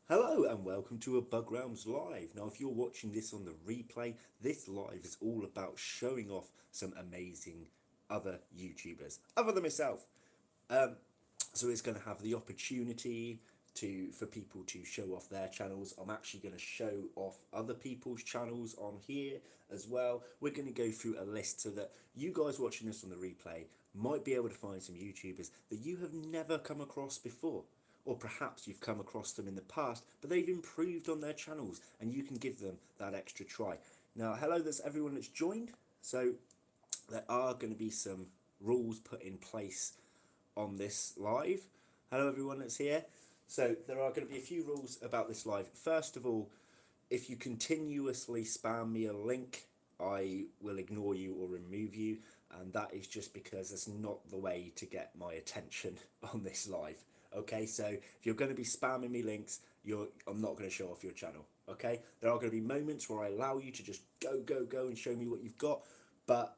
Hello and welcome to a Bug Realms Live. Now, if you're watching this on the replay, this live is all about showing off some amazing other YouTubers, other than myself. So it's going to have the opportunity for people to show off their channels. I'm actually going to show off other people's channels on here as well. We're going to go through a list so that you guys watching this on the replay might be able to find some YouTubers that you have never come across before. Or perhaps you've come across them in the past, but they've improved on their channels and you can give them that extra try. Now, hello, there's everyone that's joined. So there are going to be some rules put in place on this live. Hello, everyone that's here. So there are going to be a few rules about this live. First of all, if you continuously spam me a link, I will ignore you or remove you, and that is just because that's not the way to get my attention on this live. Okay, so if you're going to be spamming me links, I'm not going to show off your channel. Okay, there are going to be moments where I allow you to just go and show me what you've got, but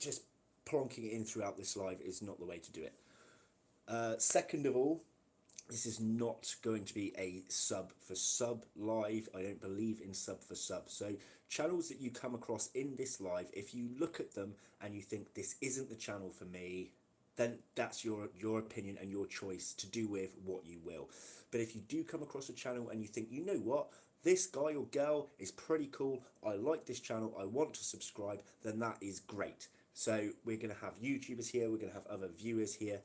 just plonking it in throughout this live is not the way to do it. Second of all, this is not going to be a sub for sub live. I don't believe in sub for sub. So channels that you come across in this live, if you look at them and you think this isn't the channel for me, then that's your opinion and your choice to do with what you will. But if you do come across a channel and you think, you know what, this guy or girl is pretty cool, I like this channel, I want to subscribe, then that is great. So we're going to have YouTubers here, we're going to have other viewers here,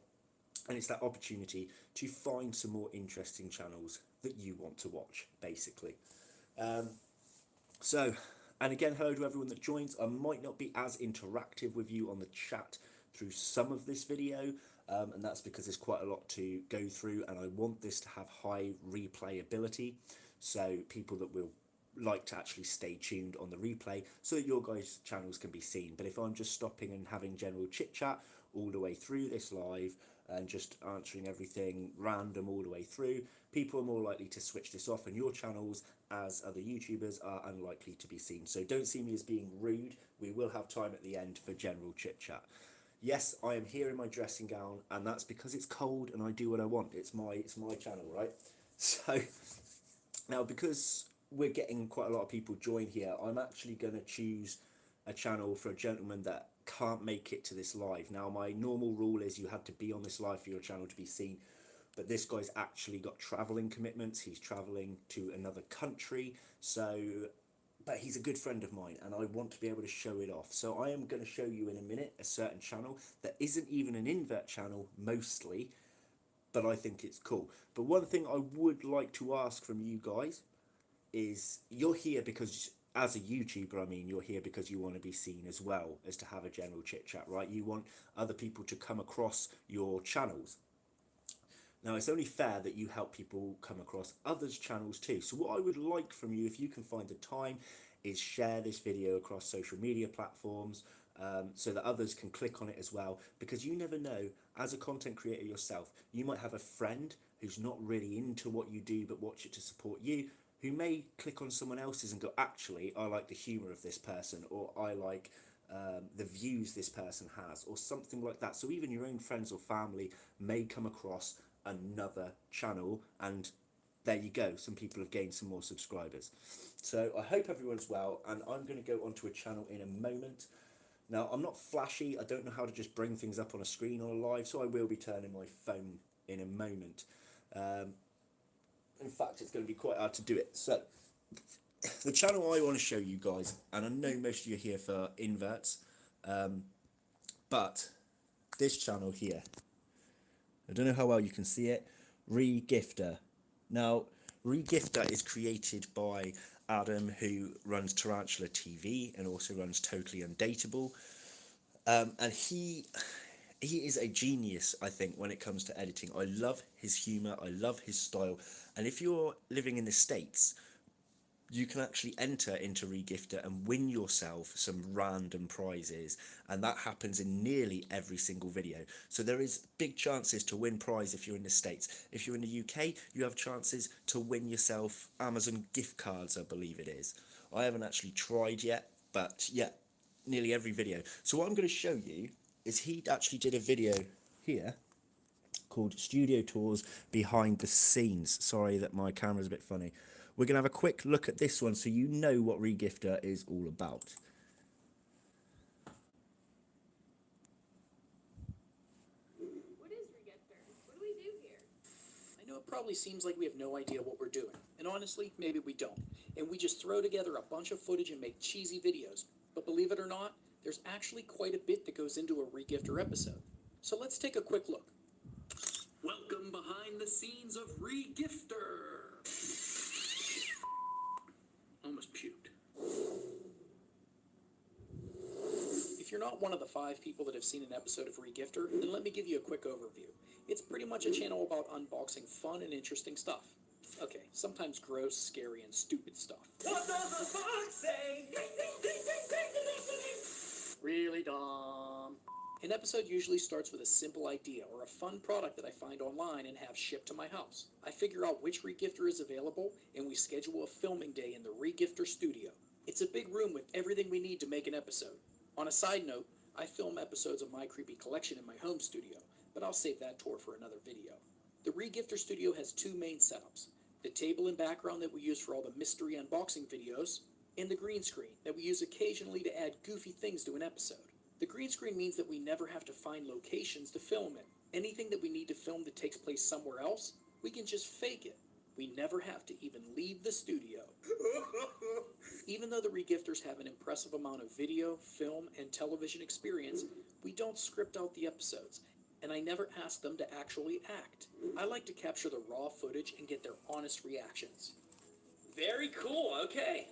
and it's that opportunity to find some more interesting channels that you want to watch, basically. And again, hello to everyone that joins. I might not be as interactive with you on the chat through some of this video, and that's because there's quite a lot to go through, and I want this to have high replayability, so people that will like to actually stay tuned on the replay so that your guys' channels can be seen. But if I'm just stopping and having general chit chat all the way through this live and just answering everything random all the way through, people are more likely to switch this off, and your channels as other YouTubers are unlikely to be seen. So don't see me as being rude. We will have time at the end for general chit chat. Yes, I am here in my dressing gown, and that's because it's cold and I do what I want. It's my channel, right? So now, because we're getting quite a lot of people join here, I'm actually going to choose a channel for a gentleman that can't make it to this live. Now, my normal rule is you had to be on this live for your channel to be seen, but this guy's actually got traveling commitments. He's traveling to another country, so but he's a good friend of mine and I want to be able to show it off. So I am going to show you in a minute a certain channel that isn't even an invert channel mostly, but I think it's cool. But one thing I would like to ask from you guys is, you're here because, as a YouTuber, I mean, you're here because you want to be seen as well as to have a general chit chat, right? You want other people to come across your channels. Now, it's only fair that you help people come across others' channels too. So what I would like from you, if you can find the time, is share this video across social media platforms, so that others can click on it as well. Because you never know, as a content creator yourself, you might have a friend who's not really into what you do but watch it to support you, who may click on someone else's and go, actually, I like the humour of this person, or I like the views this person has, or something like that. So even your own friends or family may come across another channel, and there you go, some people have gained some more subscribers. So I hope everyone's well, and I'm going to go onto a channel in a moment. Now, I'm not flashy, I don't know how to just bring things up on a screen on a live, so I will be turning my phone in a moment. In fact, it's going to be quite hard to do it. So the channel I want to show you guys, and I know most of you are here for inverts, but this channel here, I don't know how well you can see it, Regifter. Now, Regifter is created by Adam, who runs Tarantula TV and also runs Totally Undateable. And he is a genius, I think, when it comes to editing. I love his humour, I love his style. And if you're living in the States, you can actually enter into Regifter and win yourself some random prizes, and that happens in nearly every single video. So there is big chances to win prize if you're in the States. If you're in the UK, you have chances to win yourself Amazon gift cards, I believe it is. I haven't actually tried yet, but yeah, nearly every video. So what I'm going to show you is he actually did a video here called Studio Tours Behind the Scenes. Sorry that my camera's a bit funny. We're going to have a quick look at this one so you know what Regifter is all about. What is Regifter? What do we do here? I know it probably seems like we have no idea what we're doing, and honestly, maybe we don't. And we just throw together a bunch of footage and make cheesy videos. But believe it or not, there's actually quite a bit that goes into a Regifter episode. So let's take a quick look. Welcome behind the scenes of Regifter. Almost puked. If you're not one of the 5 people that have seen an episode of Regifter, then let me give you a quick overview. It's pretty much a channel about unboxing fun and interesting stuff. Okay, sometimes gross, scary, and stupid stuff. What does the fox say? Really dumb. An episode usually starts with a simple idea or a fun product that I find online and have shipped to my house. I figure out which Regifter is available, and we schedule a filming day in the Regifter studio. It's a big room with everything we need to make an episode. On a side note, I film episodes of My Creepy Collection in my home studio, but I'll save that tour for another video. The Regifter studio has 2 main setups: the table and background that we use for all the mystery unboxing videos, and the green screen that we use occasionally to add goofy things to an episode. The green screen means that we never have to find locations to film in. Anything that we need to film that takes place somewhere else, we can just fake it. We never have to even leave the studio. Even though the Regifters have an impressive amount of video, film, and television experience, we don't script out the episodes, and I never ask them to actually act. I like to capture the raw footage and get their honest reactions. Very cool, okay.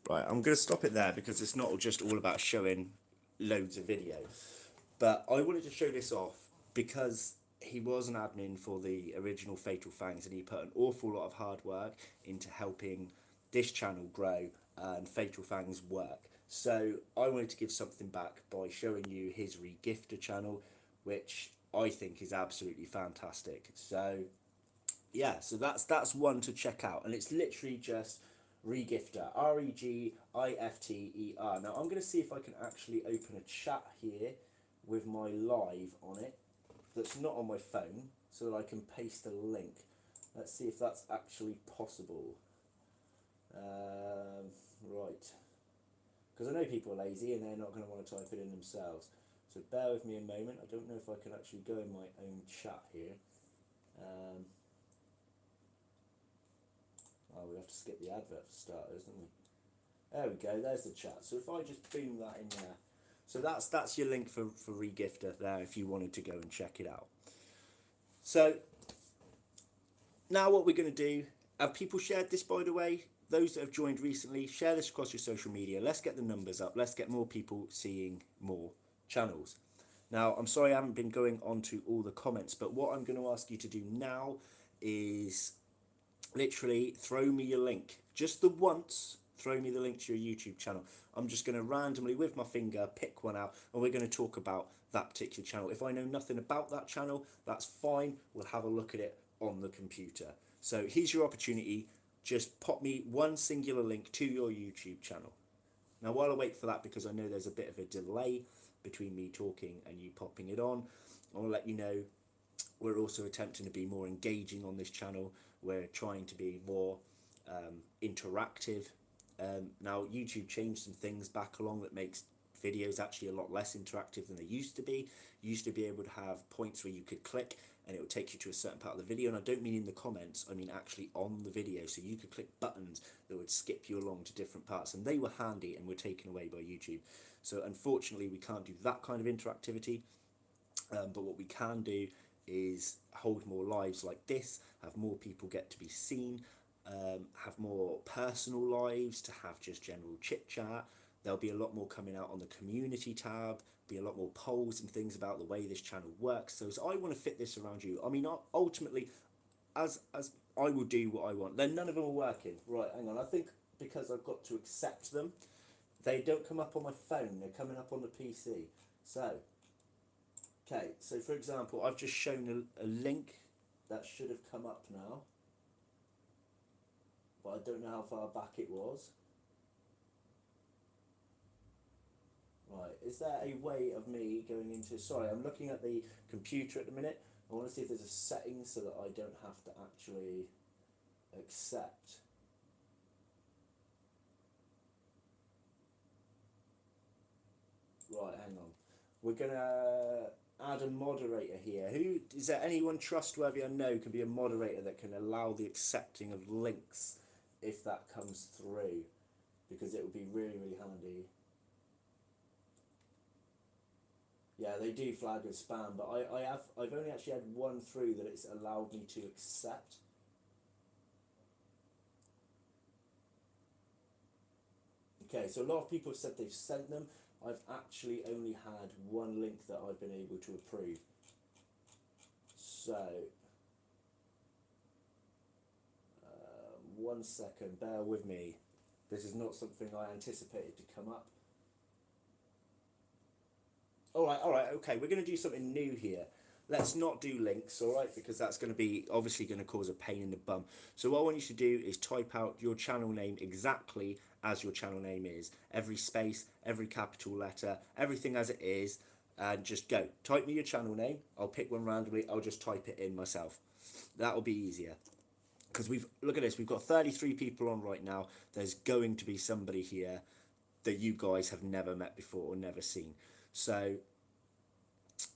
Right, I'm going to stop it there because it's not just all about showing loads of video. But I wanted to show this off because he was an admin for the original Fatal Fangs, and he put an awful lot of hard work into helping this channel grow and Fatal Fangs work. So I wanted to give something back by showing you his Regifter channel, which I think is absolutely fantastic. So yeah, so that's one to check out, and it's literally just Regifter, Regifter. Now I'm going to see if I can actually open a chat here with my live on it that's not on my phone, so that I can paste a link. Let's see if that's actually possible. Right, because I know people are lazy and they're not going to want to type it in themselves. So bear with me a moment. I don't know if I can actually go in my own chat here. Oh, we have to skip the advert for starters, don't we? There we go, there's the chat. So if I just boom that in there. So that's your link for Regifter there if you wanted to go and check it out. So now what we're going to do, have people shared this, by the way? Those that have joined recently, share this across your social media. Let's get the numbers up. Let's get more people seeing more channels. Now, I'm sorry I haven't been going on to all the comments, but what I'm going to ask you to do now is literally throw me your link. Just the once, throw me the link to your YouTube channel. I'm just going to randomly, with my finger, pick one out, and we're going to talk about that particular channel. If I know nothing about that channel, that's fine. We'll have a look at it on the computer. So here's your opportunity. Just pop me one singular link to your YouTube channel. Now, while I wait for that, because I know there's a bit of a delay between me talking and you popping it on, I'll let you know we're also attempting to be more engaging on this channel. We're trying to be more interactive. Now, YouTube changed some things back along that makes videos actually a lot less interactive than they used to be. You used to be able to have points where you could click and it would take you to a certain part of the video, and I don't mean in the comments, I mean actually on the video, so you could click buttons that would skip you along to different parts, and they were handy and were taken away by YouTube. So unfortunately we can't do that kind of interactivity, but what we can do is hold more lives like this, have more people get to be seen, have more personal lives, to have just general chit chat. There'll be a lot more coming out on the community tab, be a lot more polls and things about the way this channel works. So I want to fit this around you. I mean, ultimately, as I will do what I want. Then none of them are working. Right, hang on. I think because I've got to accept them, they don't come up on my phone. They're coming up on the PC. So, okay. So for example, I've just shown a link that should have come up now, but I don't know how far back it was. Right, is there a way of me going into... Sorry, I'm looking at the computer at the minute, I want to see if there's a setting so that I don't have to actually accept. Right, hang on. We're gonna add a moderator here. Who is there? Anyone trustworthy I know can be a moderator that can allow the accepting of links if that comes through, because it would be really, really handy. Yeah, they do flag as spam, but I've only actually had one through that it's allowed me to accept. Okay, so a lot of people have said they've sent them. I've actually only had one link that I've been able to approve. So, 1 second, bear with me. This is not something I anticipated to come up. Alright, okay, we're going to do something new here. Let's not do links, alright, because that's going to be obviously going to cause a pain in the bum. So what I want you to do is type out your channel name exactly as your channel name is. Every space, every capital letter, everything as it is, and just go. Type me your channel name. I'll pick one randomly. I'll just type it in myself. That'll be easier. Because look at this, we've got 33 people on right now. There's going to be somebody here that you guys have never met before or never seen. So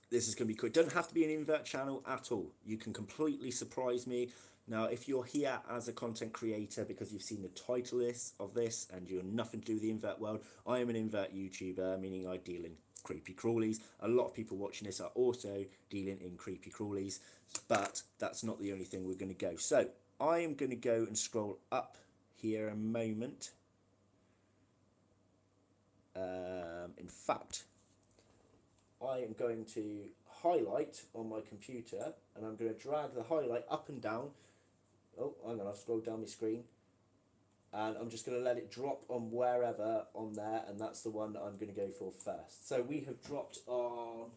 this is going to be cool. It doesn't have to be an invert channel at all. You can completely surprise me. Now, if you're here as a content creator because you've seen the title of this and you're nothing to do with the invert world, I am an invert YouTuber, meaning I deal in creepy crawlies. A lot of people watching this are also dealing in creepy crawlies, but that's not the only thing we're going to go. So I am going to go and scroll up here a moment. In fact, I am going to highlight on my computer and I'm going to drag the highlight up and down. Oh, hang on, I've scrolled down my screen. And I'm just going to let it drop on wherever on there, and that's the one that I'm going to go for first. So we have dropped on,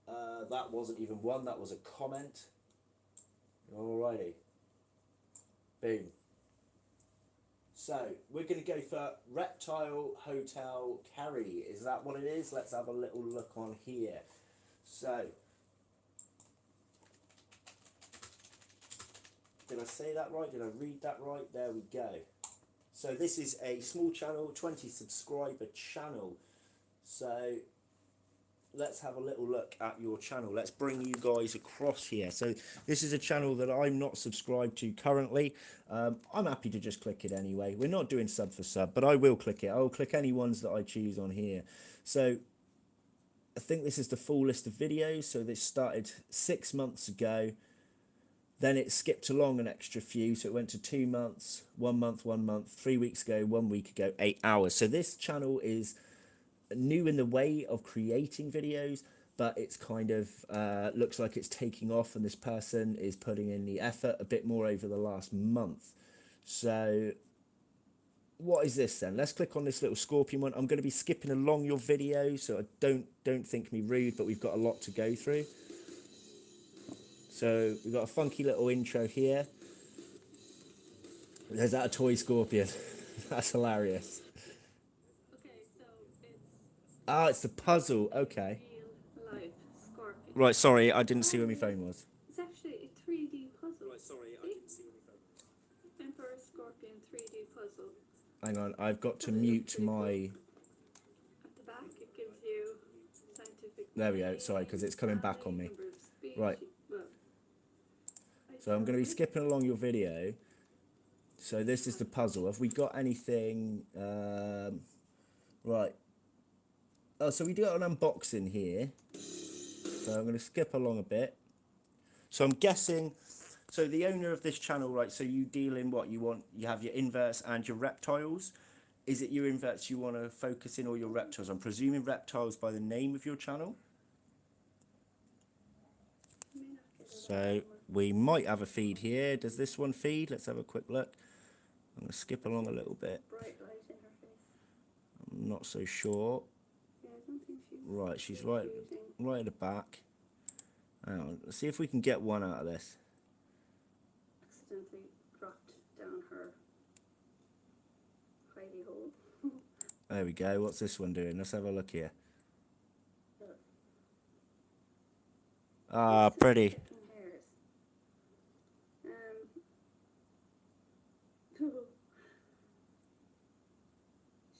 that wasn't even one, that was a comment. Alrighty. Boom. So we're going to go for Reptile Hotel Kerry. Is that what it is? Let's have a little look on here. So, did I say that right? Did I read that right? There we go. So this is a small channel, 20 subscriber channel. So let's have a little look at your channel. Let's bring you guys across here. So this is a channel that I'm not subscribed to currently. I'm happy to just click it anyway. We're not doing sub for sub, but I will click it. I'll click any ones that I choose on here. So I think this is the full list of videos. So this started 6 months ago. Then it skipped along an extra few. So it went to 2 months, 1 month, 1 month, 3 weeks ago, 1 week ago, 8 hours. So this channel is new in the way of creating videos, but it's kind of looks like it's taking off, and this person is putting in the effort a bit more over the last month. So what is this then? Let's click on this little scorpion one. I'm going to be skipping along your video, so don't think me rude, but we've got a lot to go through. So we've got a funky little intro here. There's that a toy scorpion. That's hilarious. Okay, so it's Ah, it's the puzzle. Okay. real life scorpion. Right, sorry, I didn't see where my phone was. It's actually a 3D puzzle. Right, sorry, I didn't see where my phone was. Emperor Scorpion 3D puzzle. Hang on, I've got to mute my... At the back, it gives you scientific. There we go, sorry, because it's coming back on me. Number of species. Right. Well, So I'm going to be skipping along your video. So this is the puzzle. Have we got anything... right. Oh, so we do an unboxing here. So I'm going to skip along a bit. So I'm guessing... So the owner of this channel, right, so you deal in what you want. You have your inverts and your reptiles. Is it your inverts you want to focus in, or your reptiles? I'm presuming reptiles by the name of your channel. So we might have a feed here. Does this one feed? Let's have a quick look. I'm going to skip along a little bit. bright light in her face. I'm not so sure. Yeah, I don't think she's Right, she's right at the back. Hang on, let's see if we can get one out of this. accidentally dropped down her hidey hole. There we go. What's this one doing? Let's have a look here. Ah, pretty. Fucking hairs.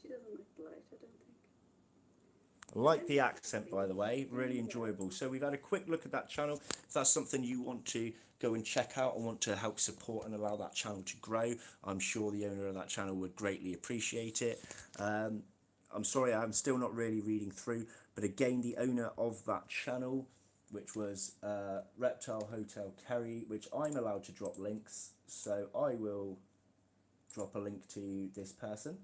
She doesn't like the light, I don't think. I like the accent, by the way, really enjoyable. So we've had a quick look at that channel. If that's something you want to go and check out and want to help support and allow that channel to grow, I'm sure the owner of that channel would greatly appreciate it. I'm sorry, I'm still not really reading through, but again, the owner of that channel, which was Reptile Hotel Kerry, which I'm allowed to drop links, so I will drop a link to this person.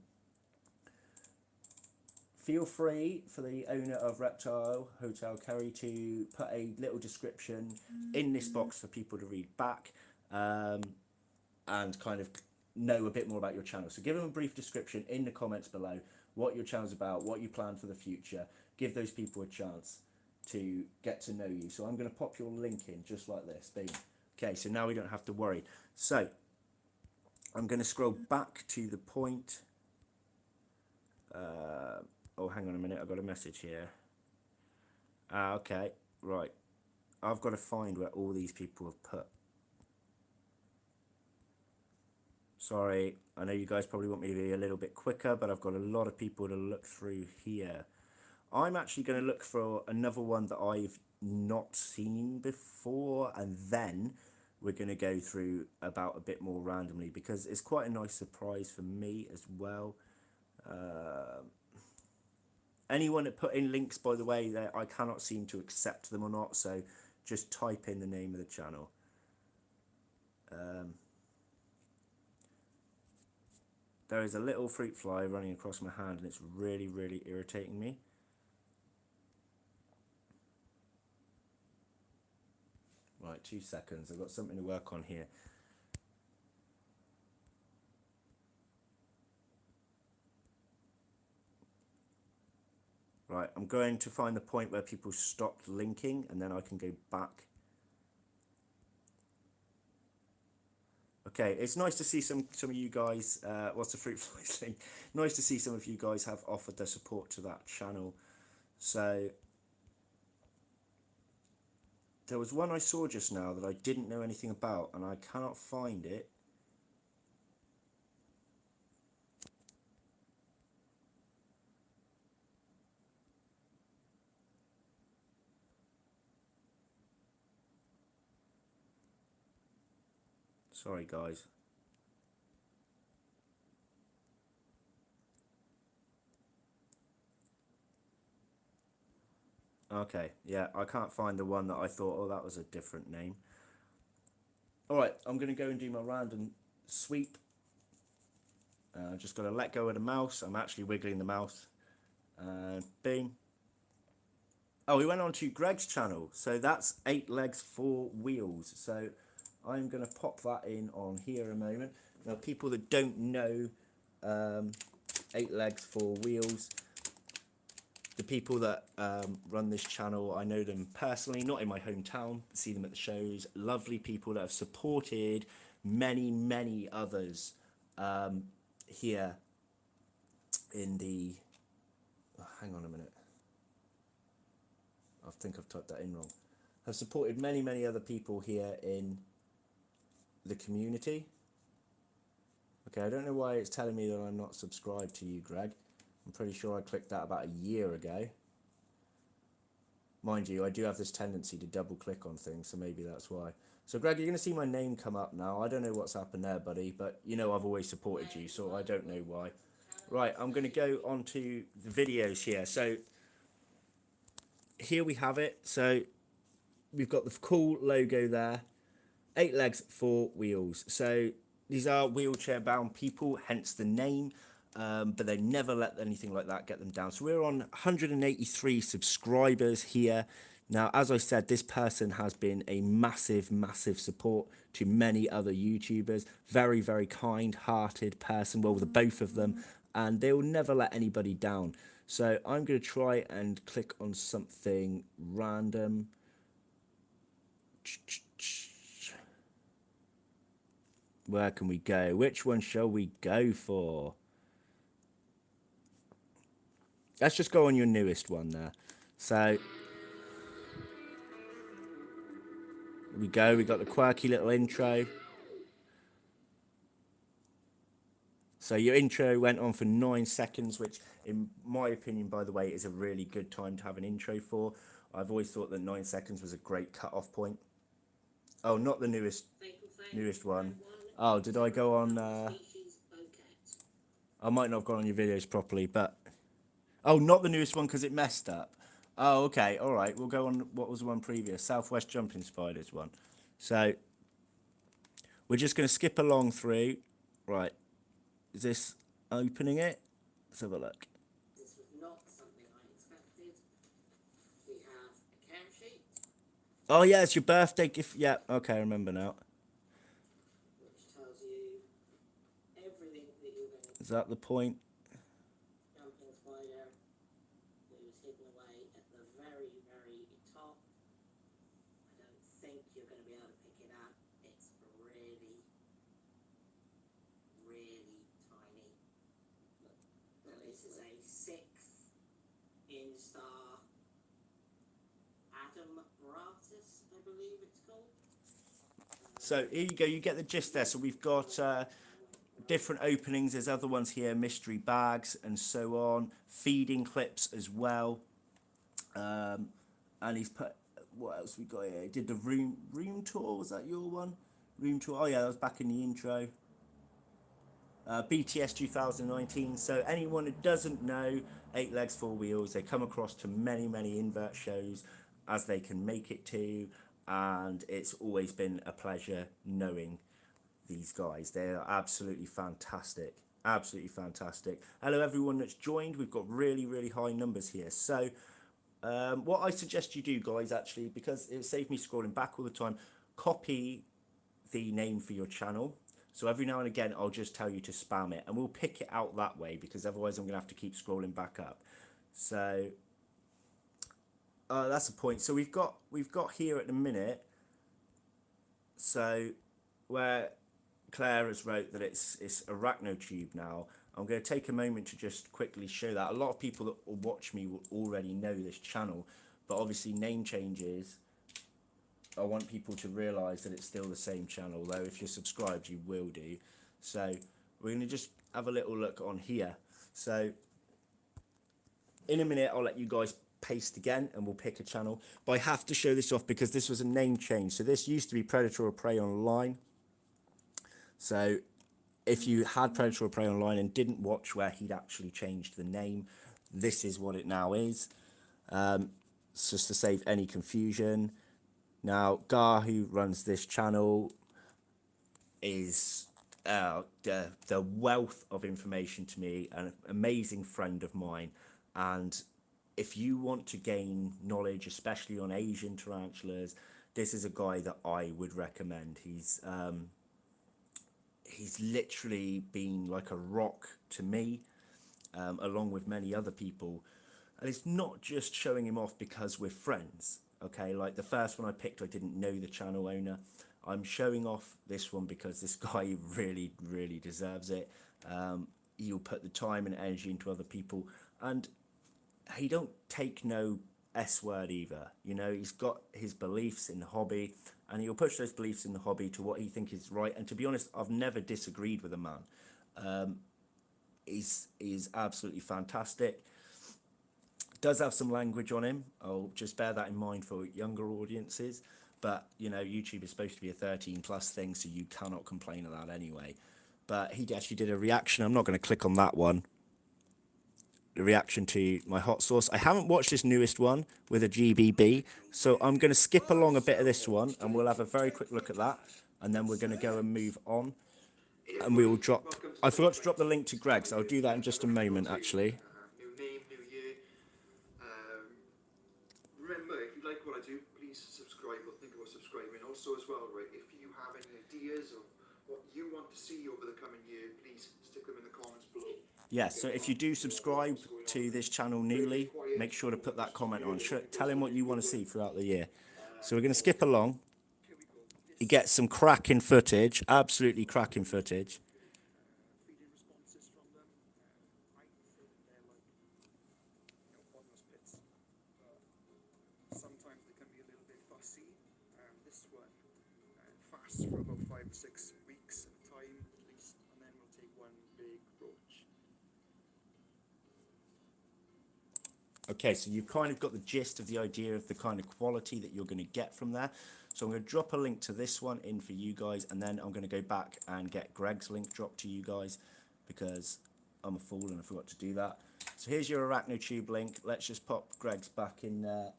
Feel free for the owner of Reptile Hotel Kerry to put a little description in this box for people to read back, and kind of know a bit more about your channel. So give them a brief description in the comments below, what your channel's about, what you plan for the future. Give those people a chance to get to know you. So I'm going to pop your link in just like this. Boom. Okay, so now we don't have to worry. So I'm going to scroll back to the point. Oh, hang on a minute, I've got a message here. Okay, right. I've got to find where all these people have put. Sorry, I know you guys probably want me to be a little bit quicker, but I've got a lot of people to look through here. I'm actually going to look for another one that I've not seen before, and then we're going to go through about a bit more randomly, because it's quite a nice surprise for me as well. Anyone that put in links, by the way, that I cannot seem to accept them or not, so just type in the name of the channel. There is a little fruit fly running across my hand, and it's really, really irritating me. Right, 2 seconds. I've got something to work on here. Right, I'm going to find the point where people stopped linking, and then I can go back. Okay, it's nice to see some of you guys, what's the fruit fly thing? Nice to see some of you guys have offered their support to that channel. So there was one I saw just now that I didn't know anything about, and I cannot find it. Sorry, guys. Okay, yeah, I can't find the one that I thought, oh, that was a different name. All right, I'm going to go and do my random sweep. Just got to let go of the mouse. I'm actually wiggling the mouse. And boom. Oh, we went on to Greg's channel. So that's 8 legs, 4 wheels. So I'm going to pop that in on here a moment. Now, people that don't know 8 legs, 4 wheels, the people that run this channel, I know them personally, not in my hometown, see them at the shows. Lovely people that have supported many, many others here in the... Oh, hang on a minute. I think I've typed that in wrong. Have supported many, many other people here in the community. Okay, I don't know why it's telling me that I'm not subscribed to you, Greg. I'm pretty sure I clicked that about a year ago. Mind you, I do have this tendency to double click on things, so maybe that's why. So Greg, you're going to see my name come up now. I don't know what's happened there, buddy, but you know I've always supported you, so I don't know why. Right, I'm going to go on to the videos here. So here we have it. So we've got the cool logo there. 8 legs, 4 wheels. So these are wheelchair bound people, hence the name. But they never let anything like that get them down. So we're on 183 subscribers here. Now, as I said, this person has been a massive, massive support to many other YouTubers. Very, very kind-hearted person, well, the both of them. And they will never let anybody down. So I'm going to try and click on something random. Where can we go? Which one shall we go for? Let's just go on your newest one there. So Here we go. We got the quirky little intro. So your intro went on for 9 seconds, which in my opinion, by the way, is a really good time to have an intro for. I've always thought that 9 seconds was a great cut-off point. Oh, not the newest one. Oh, did I go on... I might not have gone on your videos properly, but... Oh, not the newest one because it messed up. Oh, okay, all right. We'll go on... What was the one previous? Southwest Jumping Spiders one. So, we're just going to skip along through. Right. Is this opening it? Let's have a look. This was not something I expected. We have a care sheet. Oh, yeah, it's your birthday gift. Yeah, okay, I remember now. Which tells you everything that you're going to... Is that the point? Jumping spider who's hidden away at the very, very top. I don't think you're going to be able to pick it up. It's really, really tiny. Look, this is a 6th instar ADVERTISE, I believe it's called. So here you go, you get the gist there. So we've got different openings. There's other ones here, mystery bags and so on. Feeding clips as well. And he's put, what else we got here? He did the room tour, was that your one? Room tour, oh yeah, that was back in the intro. BTS 2019. So anyone who doesn't know, 8 legs, 4 wheels, they come across to many, many invert shows as they can make it to, and it's always been a pleasure knowing these guys. They are absolutely fantastic. Absolutely fantastic. Hello everyone that's joined. We've got really, really high numbers here. So what I suggest you do, guys, actually, because it saved me scrolling back all the time, copy the name for your channel. So every now and again, I'll just tell you to spam it, and we'll pick it out that way, because otherwise I'm going to have to keep scrolling back up. So that's the point. So we've got here at the minute, so where Claire has wrote that it's arachnotube now. I'm going to take a moment to just quickly show that. A lot of people that will watch me will already know this channel, but obviously name changes. I want people to realise that it's still the same channel, though if you're subscribed you will do. So we're going to just have a little look on here. So in a minute I'll let you guys paste again and we'll pick a channel, but I have to show this off because this was a name change. So this used to be Predator or Prey Online. So if you had Predator or Prey Online and didn't watch where he'd actually changed the name, this is what it now is. It's just to save any confusion. Now, Gar, who runs this channel, is the wealth of information to me, an amazing friend of mine. And if you want to gain knowledge, especially on Asian tarantulas, this is a guy that I would recommend. He's literally been like a rock to me, along with many other people. And it's not just showing him off because we're friends. Okay, like the first one I picked, I didn't know the channel owner. I'm showing off this one because this guy really, really deserves it. He'll put the time and energy into other people, and he don't take no S word either. You know, he's got his beliefs in the hobby, and he'll push those beliefs in the hobby to what he thinks is right. And to be honest, I've never disagreed with the man. He's absolutely fantastic. Does have some language on him. I'll just bear that in mind for younger audiences. But, you know, YouTube is supposed to be a 13+ thing, so you cannot complain of that anyway. But he actually did a reaction. I'm not going to click on that one. The reaction to my hot sauce. I haven't watched this newest one with a GBB, so I'm going to skip along a bit of this one, and we'll have a very quick look at that. And then we're going to go and move on. And we will drop... I forgot to drop the link to Greg, so I'll do that in just a moment, actually. Remember, if you like what I do, please subscribe or think about subscribing. Also as well, right, if you have any ideas of what you want to see over the coming year, please stick them in the comments below. Yeah, so if you do subscribe to this channel newly, make sure to put that comment on. Tell him what you want to see throughout the year. So we're going to skip along. You get some cracking footage, absolutely cracking footage. Feeding responses from them. I think they're like, bottomless pits. Sometimes they can be a little bit fussy. This one Okay, so you've kind of got the gist of the idea of the kind of quality that you're going to get from there. So I'm going to drop a link to this one in for you guys, and then I'm going to go back and get Greg's link dropped to you guys, because I'm a fool and I forgot to do that. So here's your ArachnoTube link. Let's just pop Greg's back in there.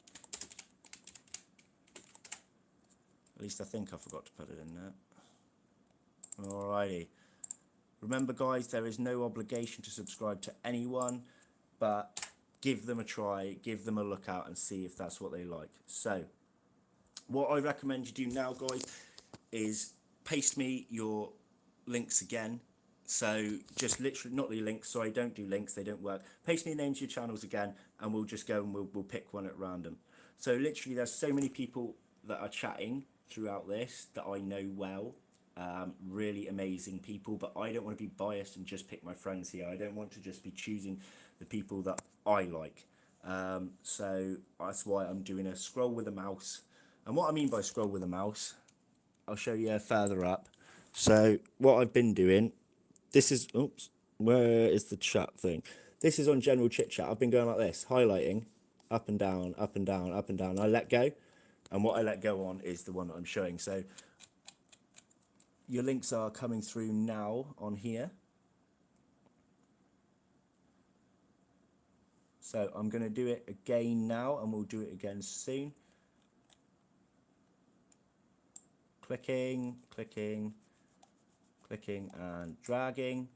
At least I think I forgot to put it in there. Alrighty. Remember guys, there is no obligation to subscribe to anyone, but give them a try, give them a look out and see if that's what they like. So what I recommend you do now guys is paste me your links again. So just literally, not the links, sorry, don't do links, they don't work. Paste me the names of your channels again, and we'll just go and we'll pick one at random. So literally there's so many people that are chatting throughout this that I know well. Really amazing people, but I don't want to be biased and just pick my friends here. I don't want to just be choosing the people that I like. So that's why I'm doing a scroll with a mouse. And what I mean by scroll with a mouse, I'll show you further up. So what I've been doing, this is, oops, where is the chat thing? This is on general chit chat. I've been going like this, highlighting up and down, up and down, up and down. I let go, and what I let go on is the one that I'm showing. So your links are coming through now on here. So I'm going to do it again now, and we'll do it again soon. Clicking, clicking, clicking and dragging.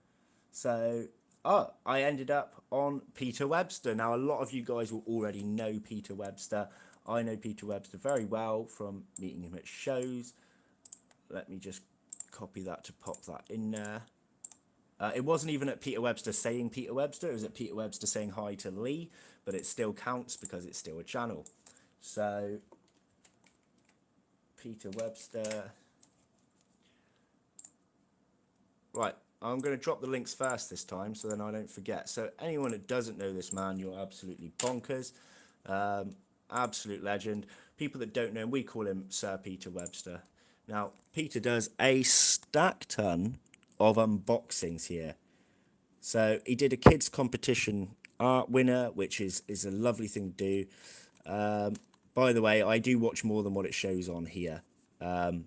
So I ended up on Peter Webster. Now a lot of you guys will already know Peter Webster. I know Peter Webster very well from meeting him at shows. Let me just copy that to pop that in there. It wasn't even at Peter Webster saying Peter Webster, it was at Peter Webster saying hi to Lee, but it still counts because it's still a channel. So Peter Webster. Right, I'm going to drop the links first this time so then I don't forget. So anyone that doesn't know this man, you're absolutely bonkers. Absolute legend. People that don't know him, we call him Sir Peter Webster. Now, Peter does a stack ton of unboxings here. So he did a kids competition art winner, which is a lovely thing to do. By the way, I do watch more than what it shows on here. It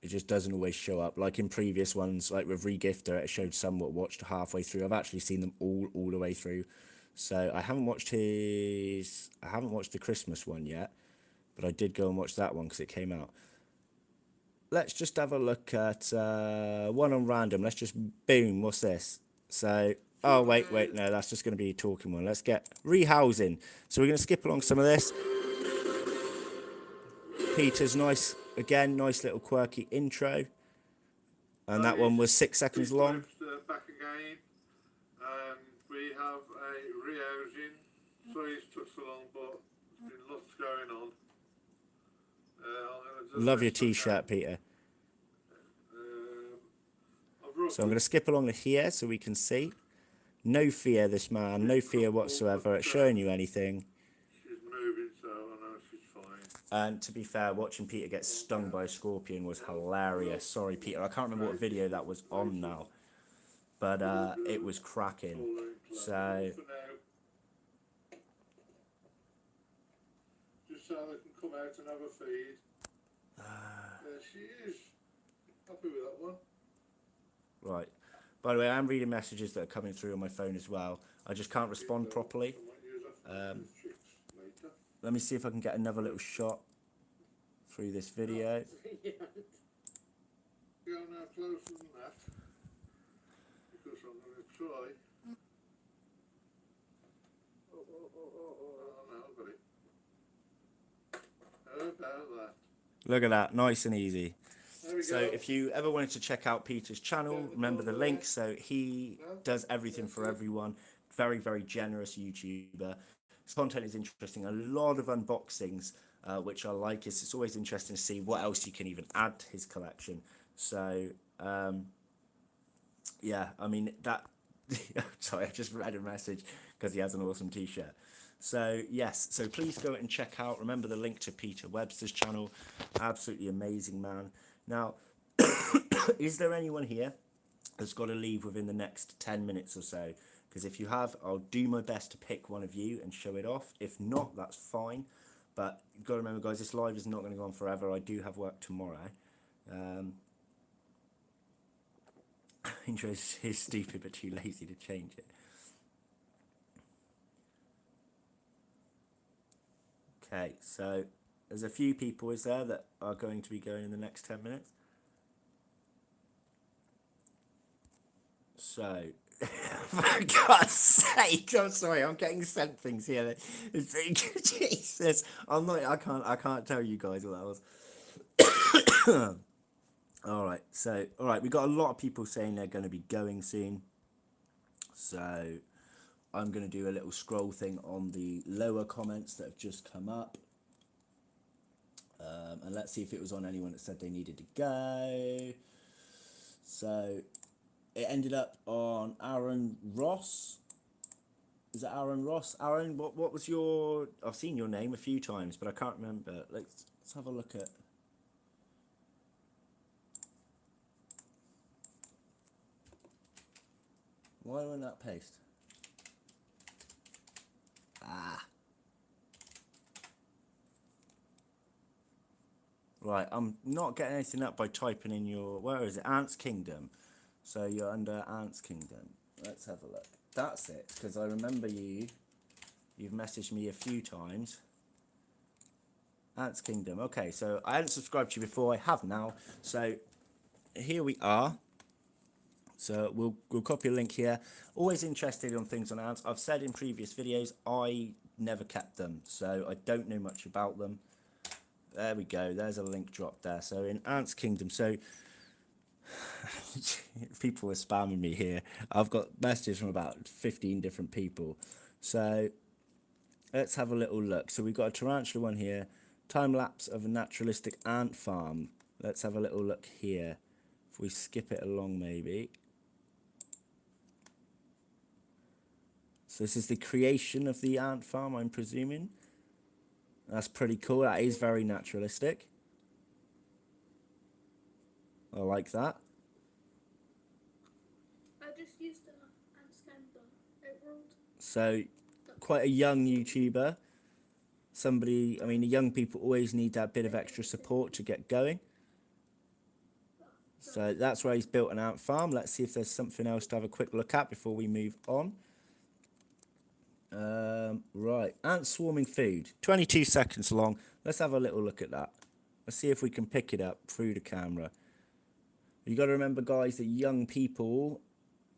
just doesn't always show up. Like in previous ones, like with Regifter, it showed somewhat watched halfway through. I've actually seen them all the way through. So I haven't watched the Christmas one yet, but I did go and watch that one because it came out. Let's just have a look at one on random. Let's just, boom, what's this? So, oh, wait, no, that's just going to be a talking one. Let's get rehousing. So we're going to skip along some of this. Peter's nice, again, nice little quirky intro. And that one was 6 seconds long. Back again, and we have a rehousing. Sorry it's took so long, but there's been lots going on. Love your t-shirt, Peter. So I'm going to skip along to here so we can see. No fear, this man, no fear whatsoever at showing you anything. She's moving, so I know she's fine. And to be fair, watching Peter get stung by a scorpion was hilarious. Sorry, Peter, I can't remember what video that was on now, but it was cracking. So just so they can come out and have a feed. There she is. Happy with that one. Right. By the way, I'm reading messages that are coming through on my phone as well. I just can't respond properly. Let me see if I can get another little shot through this video. Go now closer than that, because I'm going to try. Oh no, I've got it. How about that? Look at that, nice and easy. There we So go. if you ever wanted to check out Peter's channel, remember the link. So he does everything for everyone. Very, very generous YouTuber. His content is interesting. A lot of unboxings, which I like. It's always interesting to see what else you can even add to his collection. So, yeah, I mean, that... Sorry, I just read a message because he has an awesome t-shirt. So, yes, so please go and check out. Remember the link to Peter Webster's channel. Absolutely amazing, man. Now, is there anyone here that's got to leave within the next 10 minutes or so? because if you have, I'll do my best to pick one of you and show it off. If not, that's fine. But you've got to remember, guys, this live is not going to go on forever. I do have work tomorrow. Intro is stupid but too lazy to change it. Okay, so there's a few people, is there, that are going to be going in the next 10 minutes? So, for God's sake, I'm sorry, I'm getting sent things here. Jesus, I can't tell you guys what that was. Alright, so, alright, we got a lot of people saying they're going to be going soon. So, I'm going to do a little scroll thing on the lower comments that have just come up. And let's see if it was on anyone that said they needed to go. So, it ended up on Aaron Ross. Is it Aaron Ross? Aaron, what was your... I've seen your name a few times, but I can't remember. Let's have a look at... Why won't that paste? Ah. Right, I'm not getting anything up by typing in your... Where is it? Ants Kingdom. So you're under Ants Kingdom. Let's have a look. That's it, because I remember you've messaged me a few times. Ants Kingdom. Okay, so I hadn't subscribed to you before. I have now. So here we are. So we'll copy a link here. Always interested on things on ants. I've said in previous videos, I never kept them, so I don't know much about them. There we go. There's a link drop there. So in Ants Kingdom, so people are spamming me here. I've got messages from about 15 different people. So let's have a little look. So we've got a tarantula one here. Time lapse of a naturalistic ant farm. Let's have a little look here. If we skip it along, maybe. So this is the creation of the ant farm, I'm presuming. That's pretty cool. That is very naturalistic. I like that. I just used an and scanned them. It rolled. So, quite a young YouTuber. Somebody, I mean, the young people always need that bit of extra support to get going. So that's where he's built an ant farm. Let's see if there's something else to have a quick look at before we move on. Right, ant swarming food, 22 seconds long. Let's have a little look at that. Let's see if we can pick it up through the camera. You got to remember, guys, that young people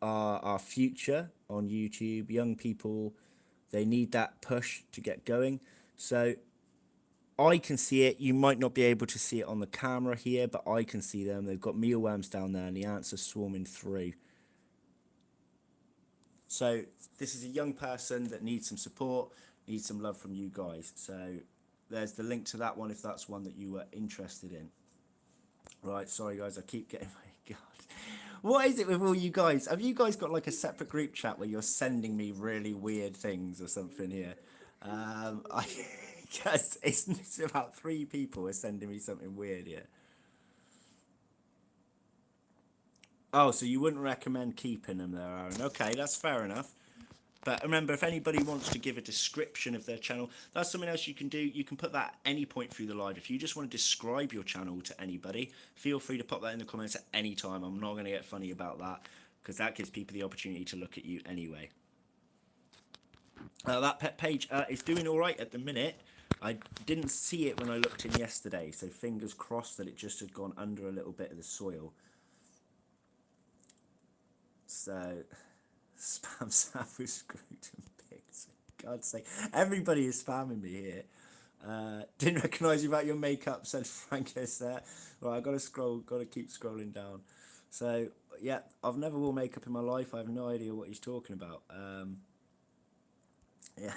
are our future on YouTube. Young people, they need that push to get going. So I can see it. You might not be able to see it on the camera here, but I can see them. They've got mealworms down there and the ants are swarming through. So this is a young person that needs some support, needs some love from you guys. So there's the link to that one if that's one that you were interested in. Right, sorry guys, I keep getting... My God. What is it with all you guys? Have you guys got like a separate group chat where you're sending me really weird things or something here? I guess it's about 3 people are sending me something weird here. Oh, so you wouldn't recommend keeping them there, Aaron? Okay, that's fair enough. But remember, if anybody wants to give a description of their channel, that's something else you can do. You can put that at any point through the live. If you just want to describe your channel to anybody, feel free to pop that in the comments at any time. I'm not going to get funny about that, because that gives people the opportunity to look at you anyway. That pet page is doing all right at the minute. I didn't see it when I looked in yesterday, so fingers crossed that it just had gone under a little bit of the soil. So, spam Sam with scrotum pics. For God's sake, everybody is spamming me here. Didn't recognise you about your makeup, said Frankis there. Right, I've got to scroll, got to keep scrolling down. So, yeah, I've never worn makeup in my life. I have no idea what he's talking about. Yeah.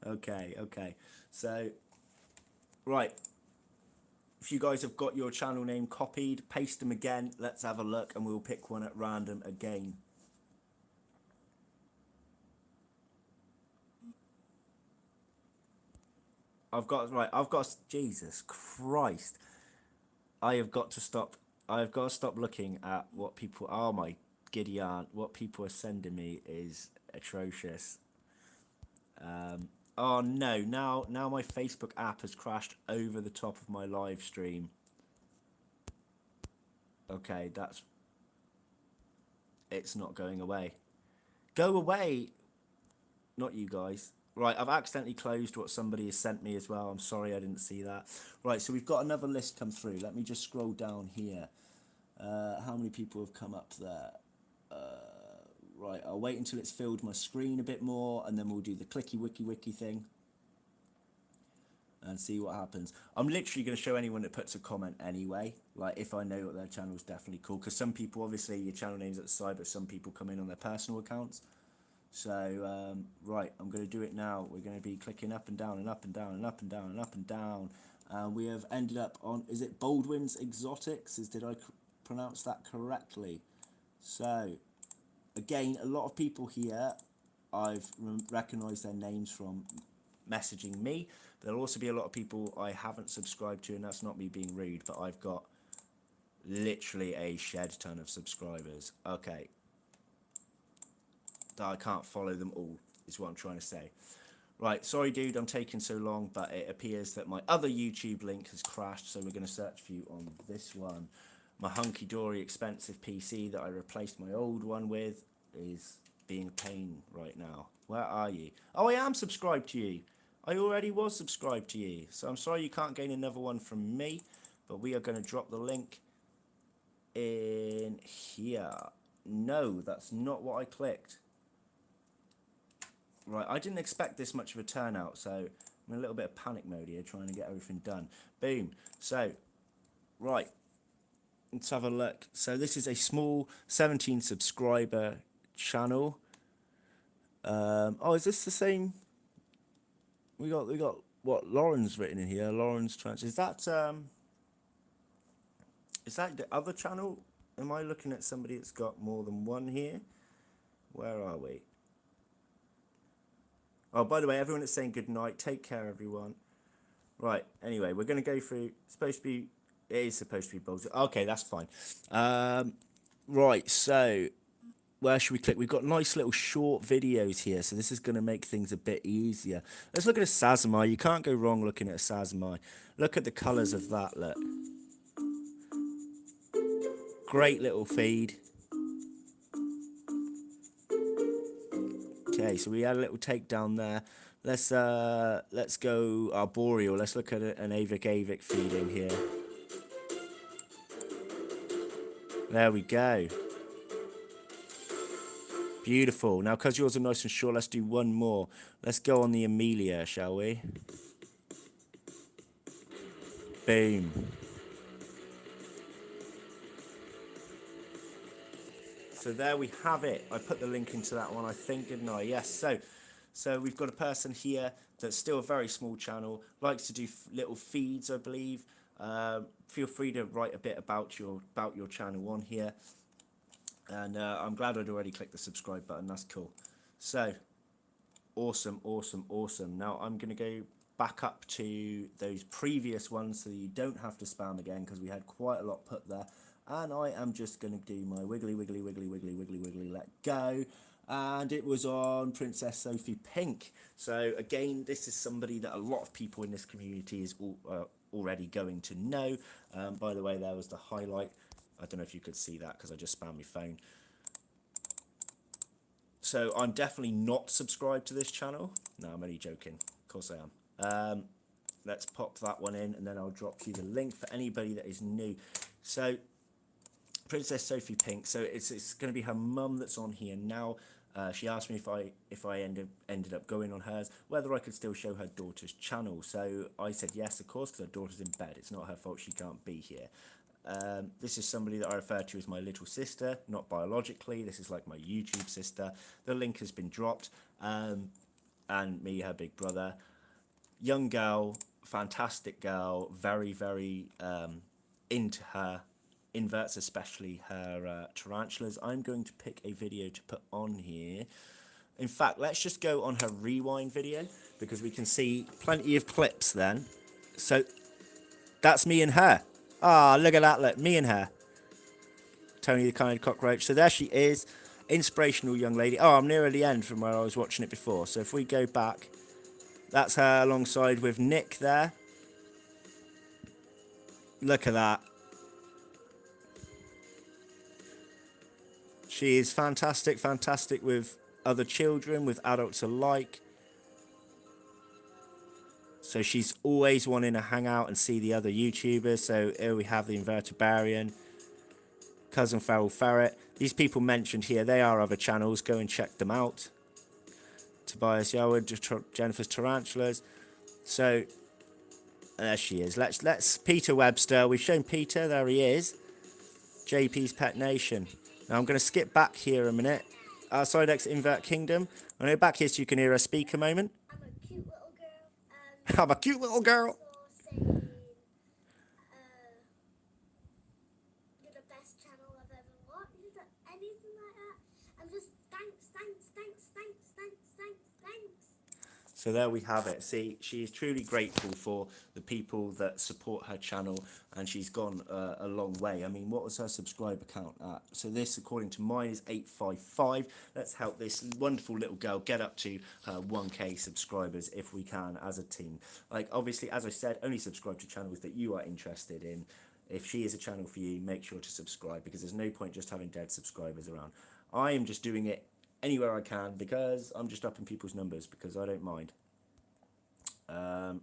Okay. So, right. If you guys have got your channel name copied, paste them again. Let's have a look and we'll pick one at random again. Jesus Christ. I have got to stop looking at what people, oh my Gideon, what people are sending me is atrocious. Oh no, now my Facebook app has crashed over the top of my live stream. Okay, it's not going away. Go away! Not you guys. Right, I've accidentally closed what somebody has sent me as well. I'm sorry I didn't see that. Right, so we've got another list come through. Let me just scroll down here. How many people have come up there? Right, I'll wait until it's filled my screen a bit more, and then we'll do the clicky wiki thing and see what happens. I'm literally going to show anyone that puts a comment anyway, like if I know that their channel is definitely cool, because some people, obviously your channel name's at the side, but some people come in on their personal accounts. So right, I'm going to do it now. We're going to be clicking up and down and up and down and up and down and up and down. We have ended up on, is it Baldwin's Exotics? Did I pronounce that correctly? So again, a lot of people here, I've recognised their names from messaging me. There'll also be a lot of people I haven't subscribed to, and that's not me being rude, but I've got literally a shed ton of subscribers. Okay. I can't follow them all, is what I'm trying to say. Right, sorry dude, I'm taking so long, but it appears that my other YouTube link has crashed, so we're going to search for you on this one. My hunky-dory expensive PC that I replaced my old one with is being a pain right now. Where are you? Oh, I am subscribed to you. I already was subscribed to you. So I'm sorry you can't gain another one from me, but we are going to drop the link in here. No, that's not what I clicked. Right, I didn't expect this much of a turnout, so I'm in a little bit of panic mode here, trying to get everything done. Boom. So, right, let's have a look. So this is a small 17 subscriber channel. Oh, is this the same? We got what Lauren's written in here. Lauren's trans. Is that the other channel? Am I looking at somebody that's got more than one here? Where are we? Oh, by the way, everyone that's saying good night, take care, everyone. Right, anyway, we're going to go through, it is supposed to be balls. Okay, that's fine. Right, so, where should we click? We've got nice little short videos here, so this is going to make things a bit easier. Let's look at a Sazamai. You can't go wrong looking at a Sazamai. Look at the colours of that, look. Great little feed. Okay, so we had a little takedown there. Let's go arboreal. Let's look at an avic feeding here. There we go. Beautiful. Now, because yours are nice and short, let's do one more. Let's go on the Amelia, shall we? Boom. So there we have it. I put the link into that one, I think, didn't I? Yes. So we've got a person here that's still a very small channel, likes to do little feeds, I believe. Feel free to write a bit about your channel on here. And I'm glad I'd already clicked the subscribe button. That's cool. So awesome. Now I'm going to go back up to those previous ones so you don't have to spam again, because we had quite a lot put there. And I am just going to do my wiggly, let go. And it was on Princess Sophie Pink. So again, this is somebody that a lot of people in this community is already going to know. By the way, there was the highlight. I don't know if you could see that because I just spammed my phone. So I'm definitely not subscribed to this channel. No, I'm only joking. Of course I am. Let's pop that one in, and then I'll drop you the link for anybody that is new. So Princess Sophie Pink. So it's going to be her mum that's on here now. She asked me if I ended up going on hers, whether I could still show her daughter's channel. So I said yes, of course, because her daughter's in bed. It's not her fault she can't be here. This is somebody that I refer to as my little sister, not biologically. This is like my YouTube sister. The link has been dropped. And me, her big brother. Young girl, fantastic girl, very, very into her inverts, especially her tarantulas. I'm going to pick a video to put on here. In fact, let's just go on her rewind video, because we can see plenty of clips then. So that's me and her. Ah, look at that, look, me and her. Tony the Kind Cockroach. So there she is. Inspirational young lady. Oh, I'm near the end from where I was watching it before. So if we go back, that's her alongside with Nick there. Look at that. She is fantastic, fantastic with other children, with adults alike. So she's always wanting to hang out and see the other YouTubers. So here we have the Invertibarian, Cousin Feral Ferret. These people mentioned here, they are other channels. Go and check them out. Tobias Yoward, Jennifer's Tarantulas. So there she is. Let's Peter Webster. We've shown Peter. There he is. JP's Pet Nation. Now I'm going to skip back here a minute. Outside X Invert Kingdom. I know back here so you can hear her speak a moment. I'm a cute little girl. I'm a cute little girl. Saying, you're the best channel I've ever watched. Anything like that. I'm just thanks. So there we have it. See, she is truly grateful for the people that support her channel, and she's gone a long way. I mean, what was her subscriber count at? So this, according to mine, is 855. Let's help this wonderful little girl get up to 1k subscribers if we can as a team. Like, obviously, as I said, only subscribe to channels that you are interested in. If she is a channel for you, make sure to subscribe, because there's no point just having dead subscribers around. I am just doing it anywhere I can because I'm just upping people's numbers, because I don't mind.